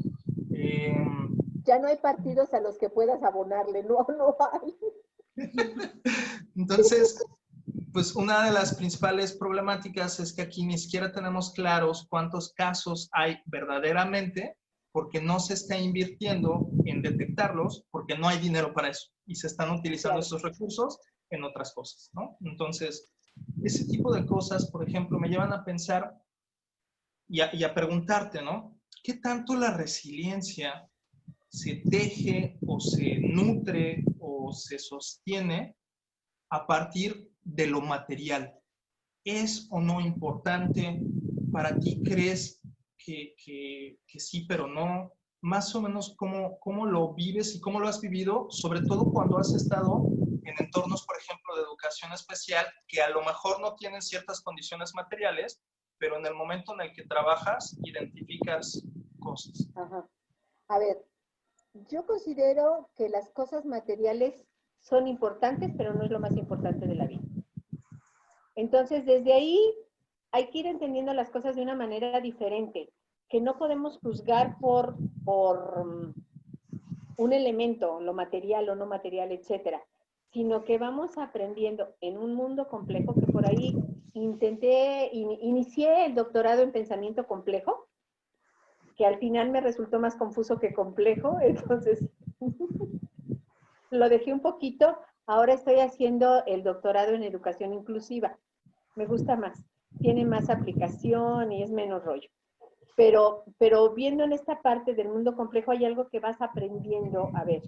Ya no hay partidos a los que puedas abonarle, no hay. Entonces, pues una de las principales problemáticas es que aquí ni siquiera tenemos claros cuántos casos hay verdaderamente, porque no se está invirtiendo en detectarlos, porque no hay dinero para eso y se están utilizando esos recursos en otras cosas, ¿no? Entonces, ese tipo de cosas, por ejemplo, me llevan a pensar y a preguntarte, ¿no? ¿Qué tanto la resiliencia se teje o se nutre o se sostiene a partir de lo material? ¿Es o no importante? ¿Para ti crees que sí, pero no? Más o menos, ¿cómo lo vives y cómo lo has vivido? Sobre todo cuando has estado en entornos, por ejemplo, de educación especial, que a lo mejor no tienen ciertas condiciones materiales, pero en el momento en el que trabajas, identificas cosas. Ajá. A ver, yo considero que las cosas materiales son importantes, pero no es lo más importante de la vida. Entonces, desde ahí hay que ir entendiendo las cosas de una manera diferente, que no podemos juzgar por un elemento, lo material o no material, etcétera, sino que vamos aprendiendo en un mundo complejo, que por ahí inicié el doctorado en pensamiento complejo, que al final me resultó más confuso que complejo, entonces lo dejé un poquito. Ahora estoy haciendo el doctorado en educación inclusiva. Me gusta más, tiene más aplicación y es menos rollo. Pero viendo en esta parte del mundo complejo hay algo que vas aprendiendo a ver.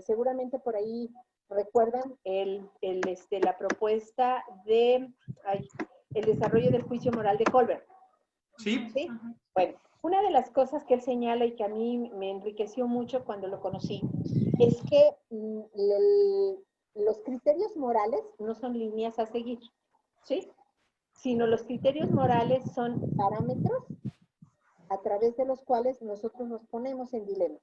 Seguramente por ahí recuerdan la propuesta de el desarrollo del juicio moral de Colbert. Sí. ¿Sí? Bueno, una de las cosas que él señala y que a mí me enriqueció mucho cuando lo conocí es que los criterios morales no son líneas a seguir, ¿sí? Sino los criterios morales son parámetros a través de los cuales nosotros nos ponemos en dilemas,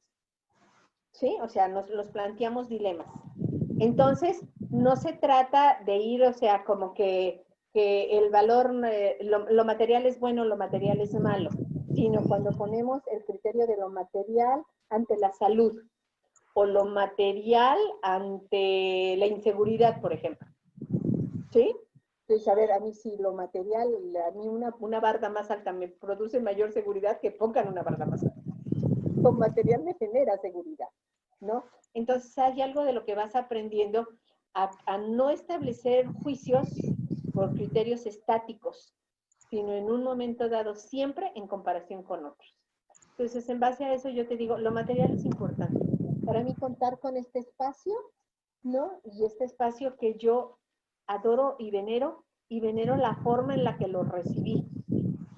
¿sí? O sea, los planteamos dilemas. Entonces, no se trata de ir, o sea, como que el valor, lo material es bueno, lo material es malo, sino cuando ponemos el criterio de lo material ante la salud o lo material ante la inseguridad, por ejemplo. ¿Sí? Entonces, a ver, a mí si lo material, a mí una barda más alta me produce mayor seguridad, que pongan una barda más alta. Lo material me genera seguridad, ¿no? Entonces hay algo de lo que vas aprendiendo a no establecer juicios por criterios estáticos, sino en un momento dado siempre en comparación con otros. Entonces, en base a eso yo te digo, lo material es importante. Para mí contar con este espacio, ¿no? Y este espacio que yo adoro y venero la forma en la que lo recibí,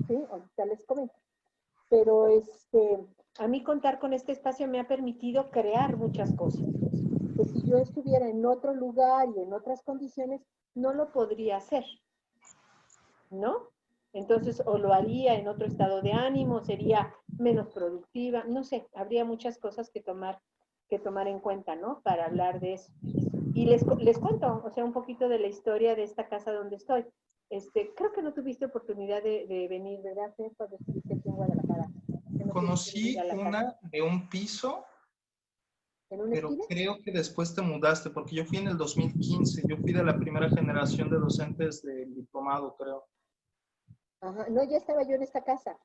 ¿sí? Ahorita les comento. Pero a mí contar con este espacio me ha permitido crear muchas cosas. Que si yo estuviera en otro lugar y en otras condiciones, no lo podría hacer, ¿no? Entonces, o lo haría en otro estado de ánimo, sería menos productiva, no sé, habría muchas cosas que tomar en cuenta, ¿no? Para hablar de eso. Y les cuento, o sea, un poquito de la historia de esta casa donde estoy. Creo que no tuviste oportunidad de venir, ¿verdad? Cuando estuviste aquí en Guadalajara. Conocí una de un piso, pero creo que después te mudaste, porque yo fui en el 2015, yo fui de la primera generación de docentes del diplomado, creo. Ajá, no, ya estaba yo en esta casa.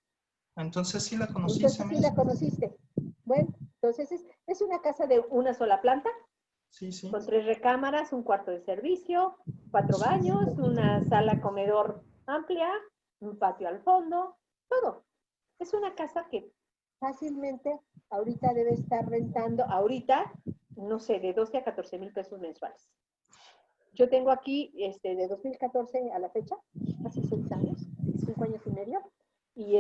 Entonces sí la conocí. Entonces sí la conociste. Bueno, entonces es una casa de una sola planta, sí, sí. Con 3 recámaras, un cuarto de servicio, 4 baños, una sala comedor amplia, un patio al fondo, todo. Es una casa que fácilmente ahorita debe estar rentando, no sé, de 12 a 14 mil pesos mensuales. Yo tengo aquí, de 2014 a la fecha, casi 6 años, 5 años y medio, y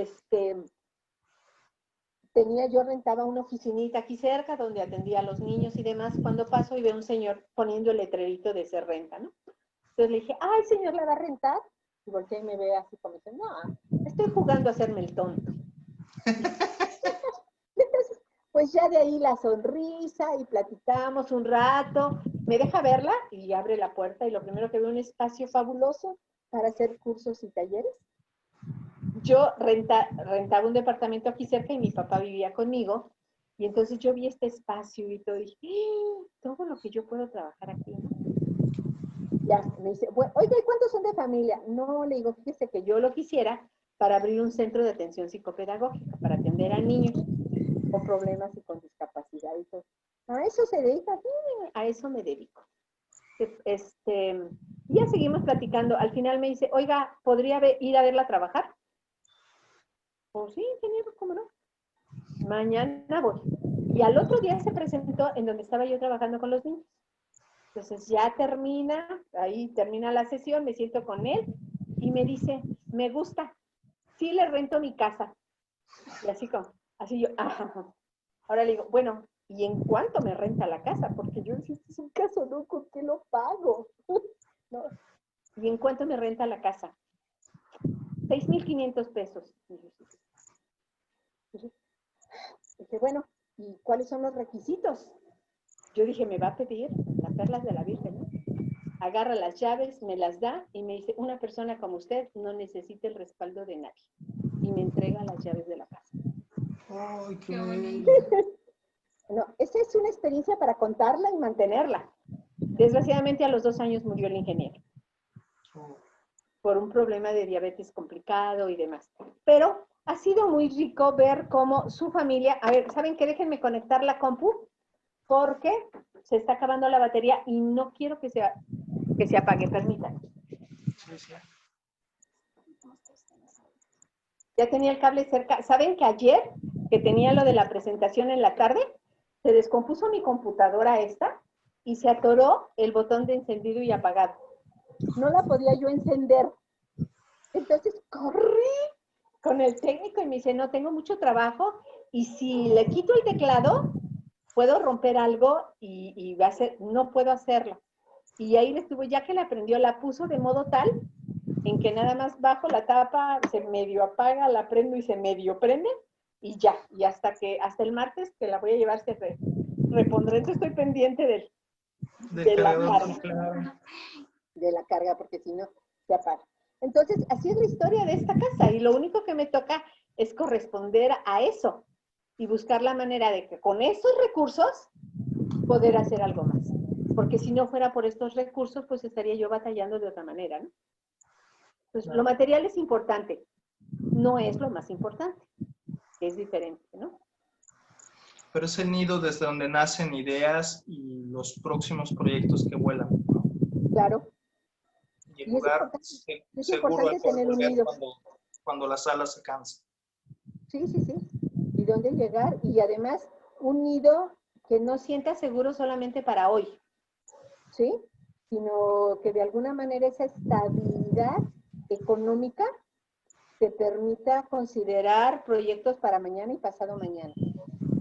yo rentaba una oficinita aquí cerca donde atendía a los niños y demás. Cuando paso y veo un señor poniendo el letrerito de se renta, ¿no? Entonces le dije, ay, señor, ¿la va a rentar? Y volteé y me ve así como dice, no, estoy jugando a hacerme el tonto. Entonces, pues ya de ahí la sonrisa y platicamos un rato. Me deja verla y abre la puerta y lo primero que veo es un espacio fabuloso para hacer cursos y talleres. Yo rentaba un departamento aquí cerca y mi papá vivía conmigo. Y entonces yo vi este espacio y todo, y dije, todo lo que yo puedo trabajar aquí, ¿no? Ya, me dice, bueno, oiga, ¿y cuántos son de familia? No, le digo, fíjese que yo lo quisiera para abrir un centro de atención psicopedagógica, para atender a niños con problemas y con discapacidad y todo. ¿A eso se dedica? Sí, a eso me dedico. Ya seguimos platicando. Al final me dice, oiga, ¿podría ir a verla trabajar? Pues sí, ingeniero, ¿cómo no? Mañana voy. Y al otro día se presentó en donde estaba yo trabajando con los niños. Entonces ya termina la sesión, me siento con él y me dice, me gusta, sí le rento mi casa. Y así yo, ajá. Ahora le digo, bueno, ¿y en cuánto me renta la casa? Porque yo decía, este es un caso, ¿no? ¿Con qué lo pago? ¿No? ¿Y en cuánto me renta la casa? 6,500 pesos. Dije, bueno, ¿y cuáles son los requisitos? Yo dije, me va a pedir las perlas de la Virgen, ¿no? Agarra las llaves, me las da y me dice, una persona como usted no necesita el respaldo de nadie. Y me entrega las llaves de la casa. ¡Ay, qué bonito! No, esa es una experiencia para contarla y mantenerla. Desgraciadamente a los 2 años murió el ingeniero. Por un problema de diabetes complicado y demás. Pero ha sido muy rico ver cómo su familia, a ver, ¿saben qué? Déjenme conectar la compu, porque se está acabando la batería y no quiero que se apague, permítanme. Ya tenía el cable cerca. ¿Saben que ayer, que tenía lo de la presentación en la tarde, se descompuso mi computadora esta y se atoró el botón de encendido y apagado? No la podía yo encender. Entonces corrí con el técnico y me dice, no, tengo mucho trabajo y si le quito el teclado, puedo romper algo y va a ser, no puedo hacerlo. Y ahí le estuvo, ya que la aprendió, la puso de modo tal en que nada más bajo la tapa, se medio apaga, la prendo y se medio prende y ya. Y hasta el martes que la voy a llevar se repondré. Entonces estoy pendiente de la carga. Claro. De la carga, porque si no, se apaga. Entonces, así es la historia de esta casa y lo único que me toca es corresponder a eso y buscar la manera de que con esos recursos poder hacer algo más. Porque si no fuera por estos recursos, pues estaría yo batallando de otra manera, ¿no? Entonces, lo material es importante, no es lo más importante, es diferente, ¿no? Pero es el nido desde donde nacen ideas y los próximos proyectos que vuelan, ¿no? Claro. Y el lugar seguro al cual tener un volver nido. cuando las alas se cansan. Sí, sí, sí. Y dónde llegar. Y además, un nido que no sienta seguro solamente para hoy, ¿sí? Sino que de alguna manera esa estabilidad económica te permita considerar proyectos para mañana y pasado mañana.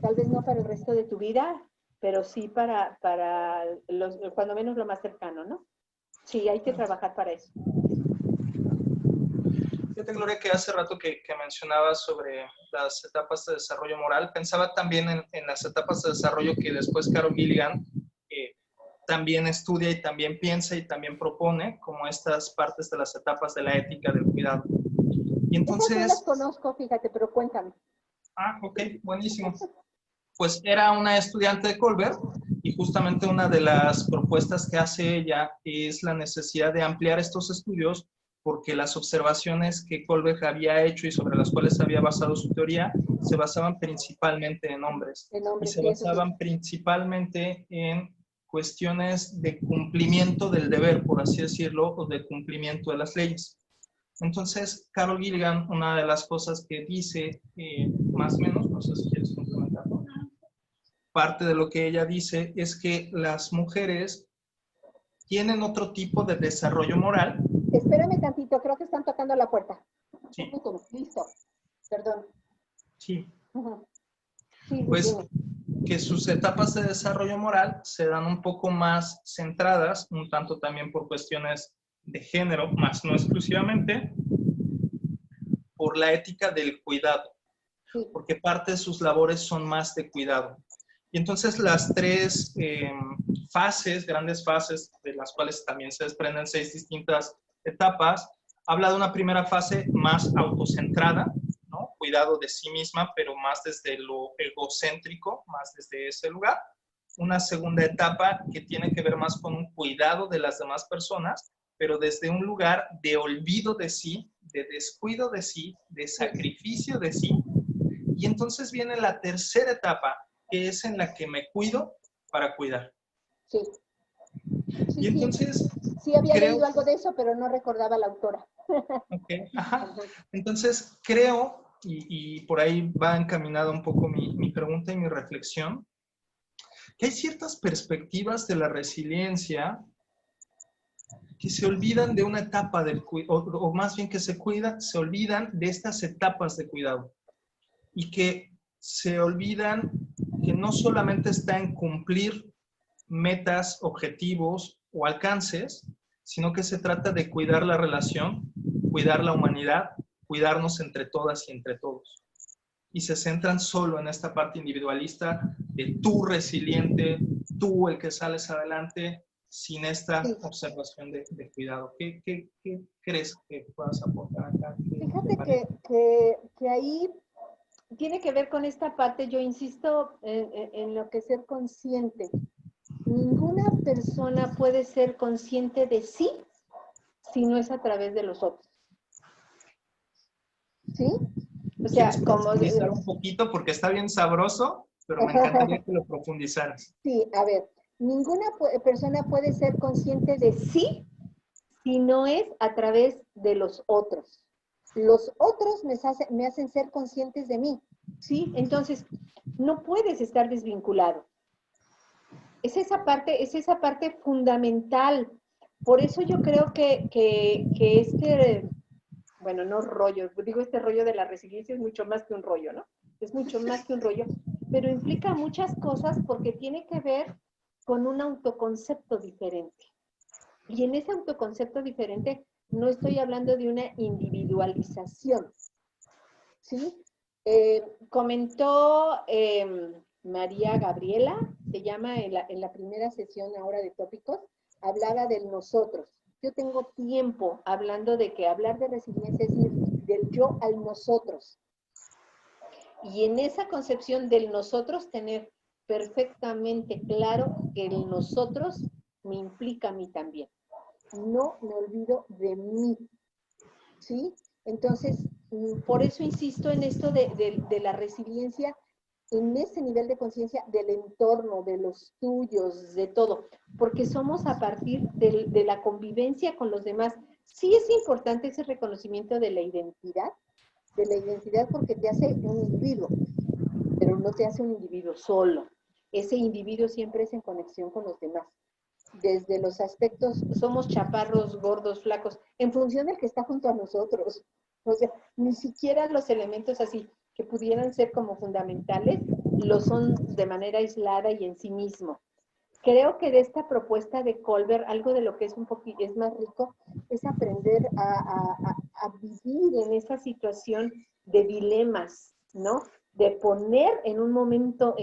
Tal vez no para el resto de tu vida, pero sí para cuando menos lo más cercano, ¿no? Sí, hay que trabajar para eso. Fíjate, Gloria, que hace rato que mencionabas sobre las etapas de desarrollo moral, pensaba también en las etapas de desarrollo que después Carol Gilligan también estudia y también piensa y también propone, como estas partes de las etapas de la ética del cuidado. Y entonces... Esas no las conozco, fíjate, pero cuéntame. Ah, ok, buenísimo. Pues era una estudiante de Colbert y justamente una de las propuestas que hace ella es la necesidad de ampliar estos estudios porque las observaciones que Colbert había hecho y sobre las cuales había basado su teoría se basaban principalmente en hombres. Y se basaban principalmente en cuestiones de cumplimiento del deber, por así decirlo, o de cumplimiento de las leyes. Entonces, Carol Gilligan, una de las cosas que dice, más o menos, no sé si quieres complementarlo, parte de lo que ella dice es que las mujeres tienen otro tipo de desarrollo moral. Espérame tantito, creo que están tocando la puerta. Sí. Listo, perdón. Sí. Sí, Pues dime. que sus etapas de desarrollo moral se dan un poco más centradas, un tanto también por cuestiones de género, más no exclusivamente, por la ética del cuidado, Sí. porque parte de sus labores son más de cuidado. Y entonces las tres fases, grandes fases, de las cuales también se desprenden 6 distintas etapas, habla de una primera fase más autocentrada, ¿no? Cuidado de sí misma, pero más desde lo egocéntrico, más desde ese lugar. Una segunda etapa que tiene que ver más con un cuidado de las demás personas, pero desde un lugar de olvido de sí, de descuido de sí, de sacrificio de sí. Y entonces viene la tercera etapa, que es en la que me cuido para cuidar. Sí. Sí, y entonces... Sí había leído algo de eso, pero no recordaba la autora. Ok, ajá. Entonces creo, y por ahí va encaminada un poco mi pregunta y mi reflexión, que hay ciertas perspectivas de la resiliencia que se olvidan de una etapa del cuidado, o más bien que se olvidan de estas etapas de cuidado. Y que se olvidan que no solamente está en cumplir metas, objetivos o alcances, sino que se trata de cuidar la relación, cuidar la humanidad, cuidarnos entre todas y entre todos. Y se centran solo en esta parte individualista de tú resiliente, tú el que sales adelante, sin esta observación de cuidado. ¿Qué crees que puedas aportar acá? Fíjate que ahí tiene que ver con esta parte, yo insisto en lo que es ser consciente. Ninguna persona puede ser consciente de sí si no es a través de los otros. ¿Sí? O sea, como... profundizar un poquito porque está bien sabroso, pero me encantaría que lo profundizaras. Sí, a ver, ninguna persona puede ser consciente de sí si no es a través de los otros. Los otros me hacen ser conscientes de mí, ¿sí? Entonces, no puedes estar desvinculado. Es esa parte fundamental. Por eso yo creo que bueno, no rollo, digo, este rollo de la resiliencia es mucho más que un rollo, ¿no? Es mucho más que un rollo, pero implica muchas cosas porque tiene que ver con un autoconcepto diferente. Y en ese autoconcepto diferente no estoy hablando de una individualización, ¿sí? Comentó María Gabriela, se llama en la primera sesión ahora de tópicos, hablaba del nosotros. Yo tengo tiempo hablando de que hablar de resiliencia es ir del yo al nosotros. Y en esa concepción del nosotros tener perfectamente claro que el nosotros me implica a mí también. No me olvido de mí, ¿sí? Entonces, por eso insisto en esto de la resiliencia, en ese nivel de conciencia del entorno, de los tuyos, de todo, porque somos a partir de la convivencia con los demás. Sí es importante ese reconocimiento de la identidad porque te hace un individuo, pero no te hace un individuo solo. Ese individuo siempre es en conexión con los demás. Desde los aspectos, somos chaparros, gordos, flacos, en función del que está junto a nosotros. O sea, ni siquiera los elementos así que pudieran ser como fundamentales, lo son de manera aislada y en sí mismo. Creo que de esta propuesta de Colbert, algo de lo que es un poquito, es más rico, es aprender a vivir en esa situación de dilemas, ¿no? De poner en un momento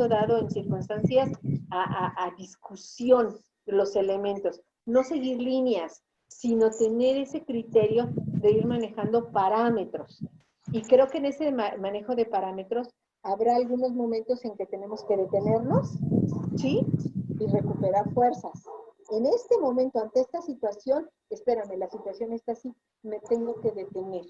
dado, en circunstancias, a discusión los elementos. No seguir líneas, sino tener ese criterio de ir manejando parámetros. Y creo que en ese manejo de parámetros habrá algunos momentos en que tenemos que detenernos, ¿sí? Y recuperar fuerzas. En este momento, ante esta situación, espérame, la situación está así, me tengo que detener,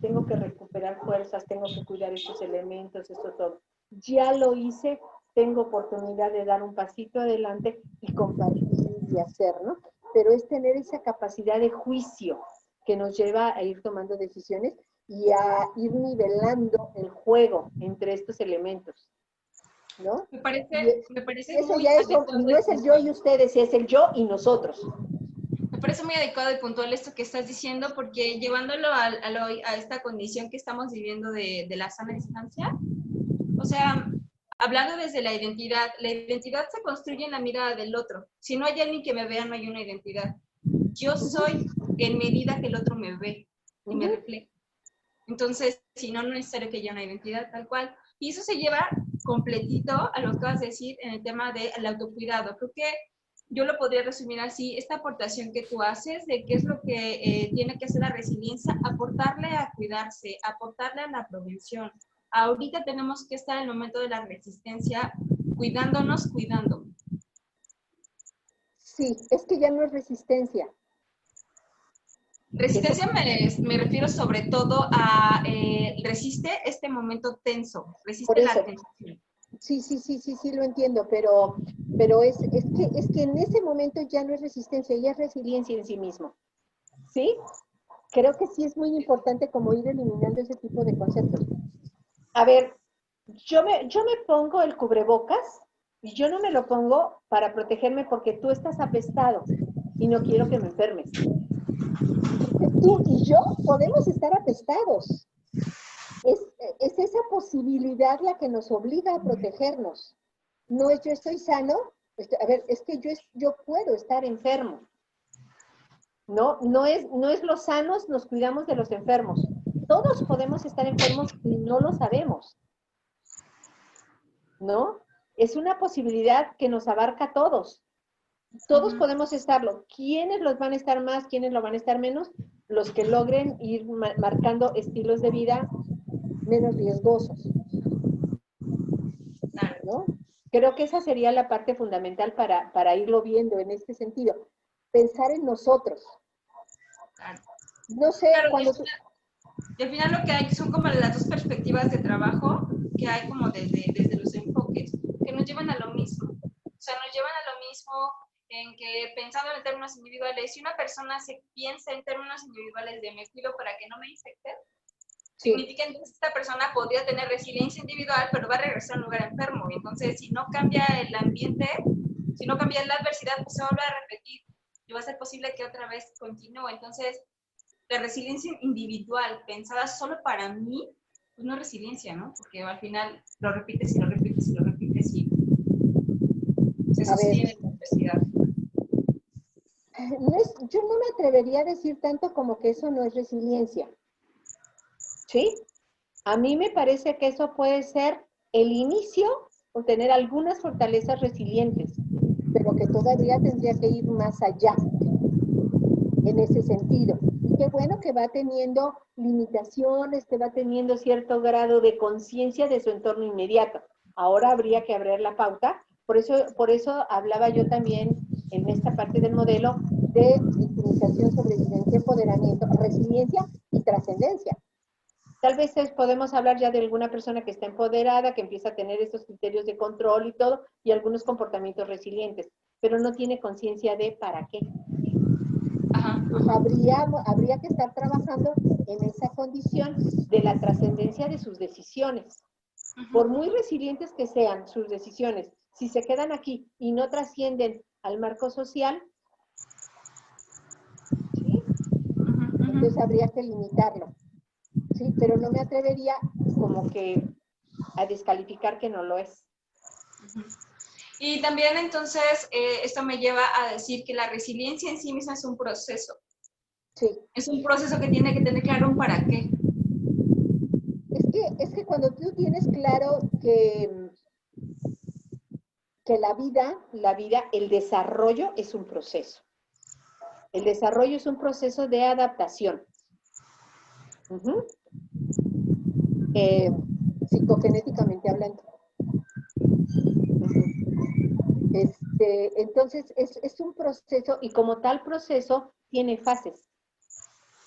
tengo que recuperar fuerzas, tengo que cuidar estos elementos, esto todo. Ya lo hice, tengo oportunidad de dar un pasito adelante y compartir y hacer, ¿no? Pero es tener esa capacidad de juicio que nos lleva a ir tomando decisiones y a ir nivelando el juego entre estos elementos, ¿no? Me parece Eso muy ya adecuado no es el yo y ustedes, es el yo y nosotros. Me parece muy adecuado y puntual esto que estás diciendo, porque llevándolo a esta condición que estamos viviendo de la sana distancia, o sea, hablando desde la identidad se construye en la mirada del otro. Si no hay alguien que me vea, no hay una identidad. Yo soy en medida que el otro me ve y me refleja. Entonces, si no, no es necesario que haya una identidad tal cual. Y eso se lleva completito a lo que vas a decir en el tema del autocuidado. Creo que yo lo podría resumir así, esta aportación que tú haces de qué es lo que tiene que hacer la resiliencia, aportarle a cuidarse, aportarle a la prevención. Ahorita tenemos que estar en el momento de la resistencia, cuidándonos, cuidando. Sí, es que ya no es resistencia. Resistencia me refiero sobre todo a resiste este momento tenso, resiste la tensión. Sí, lo entiendo, pero es que en ese momento ya no es resistencia, ya es resiliencia en sí mismo. ¿Sí? Creo que sí es muy importante como ir eliminando ese tipo de conceptos. A ver, yo me pongo el cubrebocas y yo no me lo pongo para protegerme porque tú estás apestado y no quiero que me enfermes. Porque tú y yo podemos estar apestados. Es esa posibilidad la que nos obliga a protegernos. No es yo estoy sano, a ver, es que yo puedo estar enfermo. No es los sanos nos cuidamos de los enfermos. Todos podemos estar enfermos y no lo sabemos. ¿No? Es una posibilidad que nos abarca a todos. Todos podemos estarlo. ¿Quiénes los van a estar más? ¿Quiénes lo van a estar menos? Los que logren ir marcando estilos de vida menos riesgosos. ¿No? Creo que esa sería la parte fundamental para irlo viendo en este sentido. Pensar en nosotros. No sé, claro, cuando y al final lo que hay son como las dos perspectivas de trabajo que hay como desde los enfoques, que nos llevan a lo mismo. O sea, nos llevan a lo mismo en que pensando en términos individuales, si una persona se piensa en términos individuales de me cuido para que no me infecte, significa entonces esta persona podría tener resiliencia individual, pero va a regresar a un lugar enfermo. Entonces, si no cambia el ambiente, si no cambia la adversidad, pues se vuelve a repetir y va a ser posible que otra vez continúe. Entonces, la resiliencia individual pensada solo para mí, pues no es resiliencia, ¿no? Porque al final lo repites y lo repites y lo repites y se A ver, sostiene la universidad. yo no me atrevería a decir tanto como que eso no es resiliencia. ¿Sí? A mí me parece que eso puede ser el inicio o tener algunas fortalezas resilientes, pero que todavía tendría que ir más allá en ese sentido. Y qué bueno que va teniendo limitaciones, que va teniendo cierto grado de conciencia de su entorno inmediato. Ahora habría que abrir la pauta. Por eso hablaba yo también en esta parte del modelo de victimización, sobrevivencia, empoderamiento, resiliencia y trascendencia. Tal vez podemos hablar ya de alguna persona que está empoderada, que empieza a tener estos criterios de control y todo, y algunos comportamientos resilientes, pero no tiene conciencia de para qué. Ajá. Habría que estar trabajando en esa condición de la trascendencia de sus decisiones. Por muy resilientes que sean sus decisiones, si se quedan aquí y no trascienden al marco social, ¿sí? Entonces habría que limitarlo. Sí, pero no me atrevería como que a descalificar que no lo es. Y también entonces esto me lleva a decir que la resiliencia en sí misma es un proceso. Sí. Es un proceso que tiene que tener claro un para qué. Es que cuando tú tienes claro que la vida, el desarrollo es un proceso. El desarrollo es un proceso de adaptación. Psicogenéticamente hablando. Entonces, es un proceso y como tal proceso tiene fases.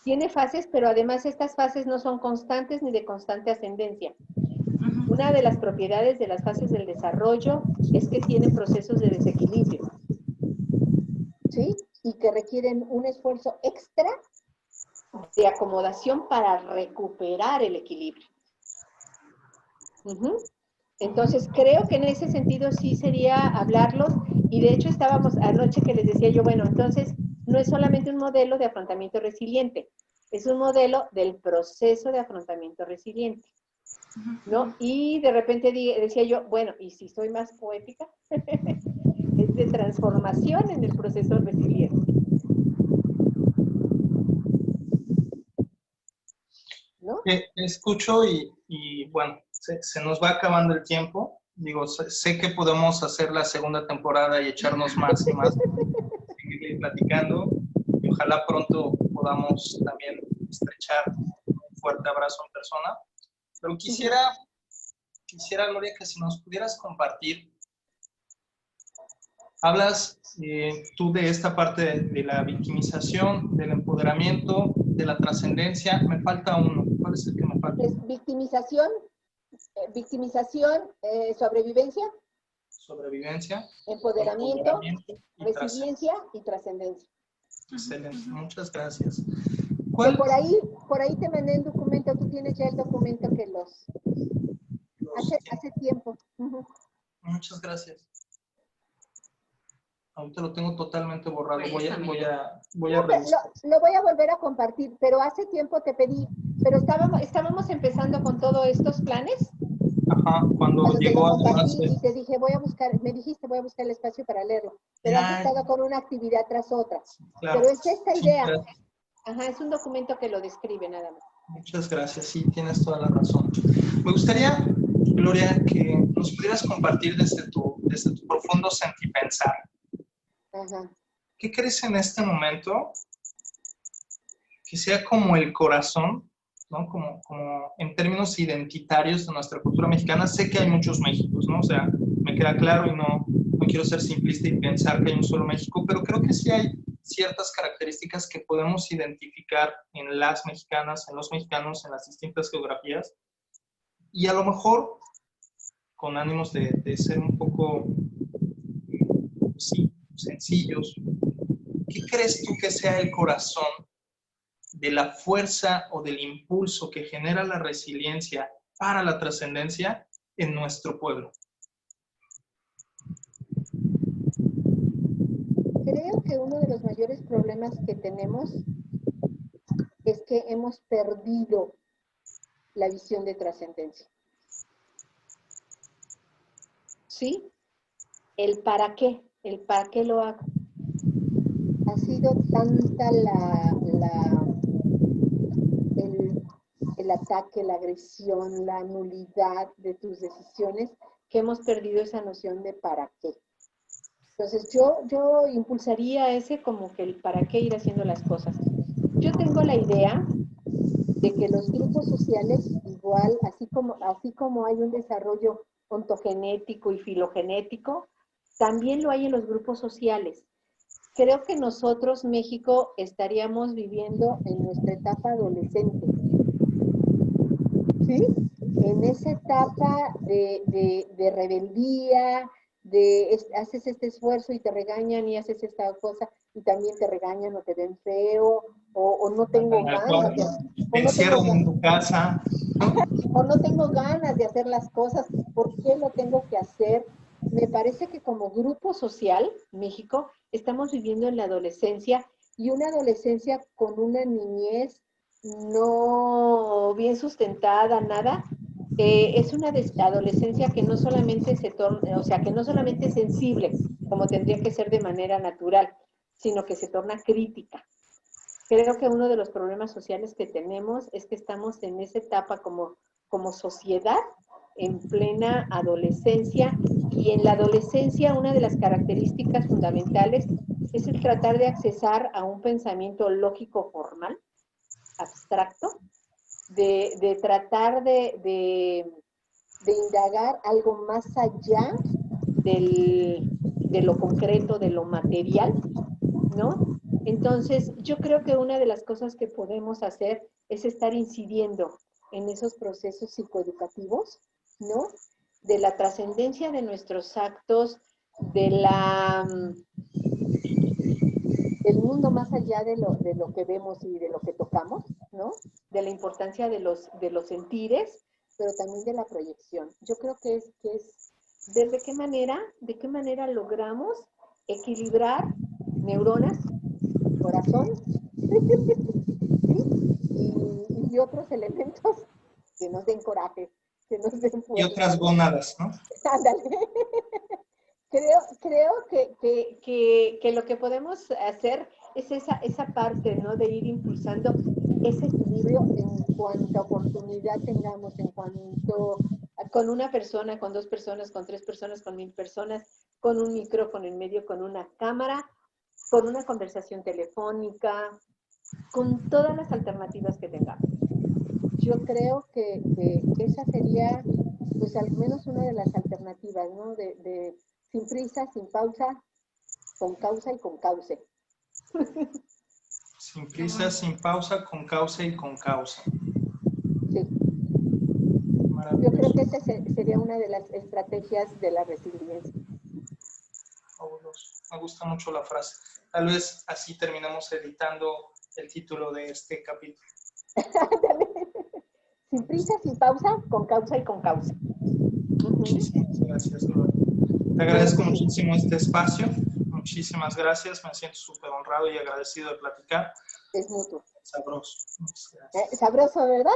Tiene fases, pero además estas fases no son constantes ni de constante ascendencia. Una de las propiedades de las fases del desarrollo es que tienen procesos de desequilibrio, ¿sí? Y que requieren un esfuerzo extra de acomodación para recuperar el equilibrio. Entonces, creo que en ese sentido sí sería hablarlos, y de hecho estábamos anoche que les decía yo, bueno, entonces no es solamente un modelo de afrontamiento resiliente, es un modelo del proceso de afrontamiento resiliente, ¿no? Y de repente decía yo, bueno, y si soy más poética, es de transformación en el proceso resiliente. ¿No? Escucho y bueno, se nos va acabando el tiempo. Digo, sé que podemos hacer la segunda temporada y echarnos más y más, seguir platicando. Y ojalá pronto podamos también estrechar un fuerte abrazo en persona. Pero quisiera, Gloria, que si nos pudieras compartir, hablas tú de esta parte de la victimización, del empoderamiento, de la trascendencia. Me falta uno. ¿Cuál es el que me falta? Es victimización, sobrevivencia, empoderamiento, resiliencia y trascendencia. Excelente, muchas gracias. Que por ahí te mandé el documento, tú tienes ya el documento que hace tiempo. Muchas gracias. Ahorita lo tengo totalmente borrado. Voy a revisar. Lo voy a volver a compartir, pero hace tiempo te pedí, pero estábamos empezando con todos estos planes. Ajá, cuando llegó te lo compartí y te dije, me dijiste, voy a buscar el espacio para leerlo. Pero has estado con una actividad tras otra. Claro. Pero es esta idea. Sí, ajá, es un documento que lo describe nada más. Muchas gracias, sí, tienes toda la razón. Me gustaría, Gloria, que nos pudieras compartir desde tu profundo sentipensar. Ajá. ¿Qué crees en este momento que sea como el corazón, ¿no? Como en términos identitarios de nuestra cultura mexicana? Sé que hay muchos Méxicos, ¿no? O sea, me queda claro y no quiero ser simplista y pensar que hay un solo México, pero creo que sí hay ciertas características que podemos identificar en las mexicanas, en los mexicanos, en las distintas geografías, y a lo mejor con ánimos de ser un poco, sí, sencillos. ¿Qué crees tú que sea el corazón de la fuerza o del impulso que genera la resiliencia para la trascendencia en nuestro pueblo? Creo que uno de los mayores problemas que tenemos es que hemos perdido la visión de trascendencia. ¿Sí? El para qué lo hago. Ha sido tanta el ataque, la agresión, la nulidad de tus decisiones, que hemos perdido esa noción de para qué. Entonces yo impulsaría ese como que el para qué ir haciendo las cosas. Yo tengo la idea de que los grupos sociales igual, así como hay un desarrollo ontogenético y filogenético, también lo hay en los grupos sociales. Creo que nosotros, México, estaríamos viviendo en nuestra etapa adolescente. ¿Sí? En esa etapa de rebeldía, haces este esfuerzo y te regañan y haces esta cosa y también te regañan o te ven feo o no tengo ganas de, encierran en tu casa, ¿no? o no tengo ganas de hacer las cosas, ¿por qué lo tengo que hacer? Me parece que como grupo social, México, estamos viviendo en la adolescencia y una adolescencia con una niñez no bien sustentada, nada. Es una adolescencia que no solamente se torna, o sea, que no solamente es sensible, como tendría que ser de manera natural, sino que se torna crítica. Creo que uno de los problemas sociales que tenemos es que estamos en esa etapa como sociedad, en plena adolescencia, y en la adolescencia una de las características fundamentales es el tratar de accesar a un pensamiento lógico formal, abstracto, de tratar de indagar algo más allá de lo concreto, de lo material, ¿no? Entonces, yo creo que una de las cosas que podemos hacer es estar incidiendo en esos procesos psicoeducativos, ¿no? De la trascendencia de nuestros actos, del mundo más allá de lo que vemos y de lo que tocamos, ¿no? De la importancia de los sentires, pero también de la proyección. Yo creo que es ver de qué manera logramos equilibrar neuronas, corazón, ¿sí? y otros elementos que nos den coraje, que nos den fuerza. Y otras gónadas, ¿no? Ándale. Creo que lo que podemos hacer es esa parte, ¿no? De ir impulsando ese equilibrio en cuanta oportunidad tengamos, en cuanto con una persona, con 2 personas, con 3 personas, con 1000 personas, con un micrófono en medio, con una cámara, con una conversación telefónica, con todas las alternativas que tengamos. Yo creo que esa sería, pues al menos una de las alternativas, ¿no? De sin prisa, sin pausa, con causa y con cauce. Sin prisa, sin pausa, con causa y con causa. Sí. Yo creo que esa sería una de las estrategias de la resiliencia. Fabuloso. Me gusta mucho la frase. Tal vez así terminamos editando el título de este capítulo. Sin prisa, sin pausa, con causa y con causa. Muchísimas gracias, Gloria. Te agradezco muchísimo este espacio. Muchísimas gracias. Me siento súper honrado y agradecido de platicar. Es mutuo. Sabroso. Sabroso, ¿verdad?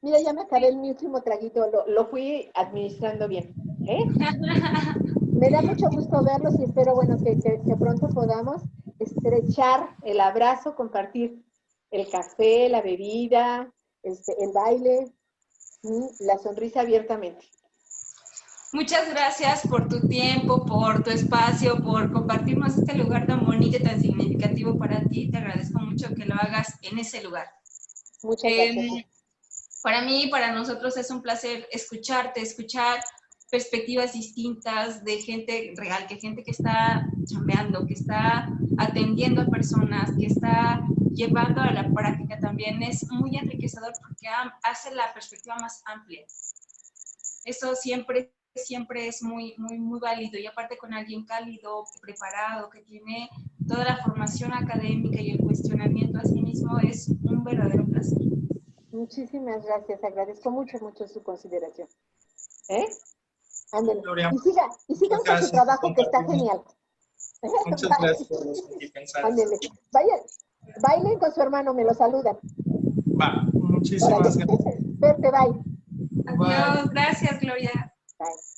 Mira, ya me acabé mi último traguito. Lo fui administrando bien. Me da mucho gusto verlos y espero, bueno, que pronto podamos estrechar el abrazo, compartir el café, la bebida, el baile, la sonrisa abiertamente. Muchas gracias por tu tiempo, por tu espacio, por compartirnos este lugar tan bonito y tan significativo para ti. Te agradezco mucho que lo hagas en ese lugar. Muchas gracias. Para mí y para nosotros es un placer escucharte, escuchar perspectivas distintas de gente real, que gente que está chambeando, que está atendiendo a personas, que está llevando a la práctica también. Es muy enriquecedor porque hace la perspectiva más amplia. Eso siempre es muy válido, y aparte con alguien cálido, preparado, que tiene toda la formación académica y el cuestionamiento a sí mismo, es un verdadero placer. Muchísimas gracias, agradezco mucho su consideración. Ándale. Y sigan con su trabajo, que está genial. Muchas gracias por pensar. Ándale. Bailen con su hermano, me lo saludan. Va, muchísimas gracias. Suerte, bye. Adiós, gracias, Gloria. Bye.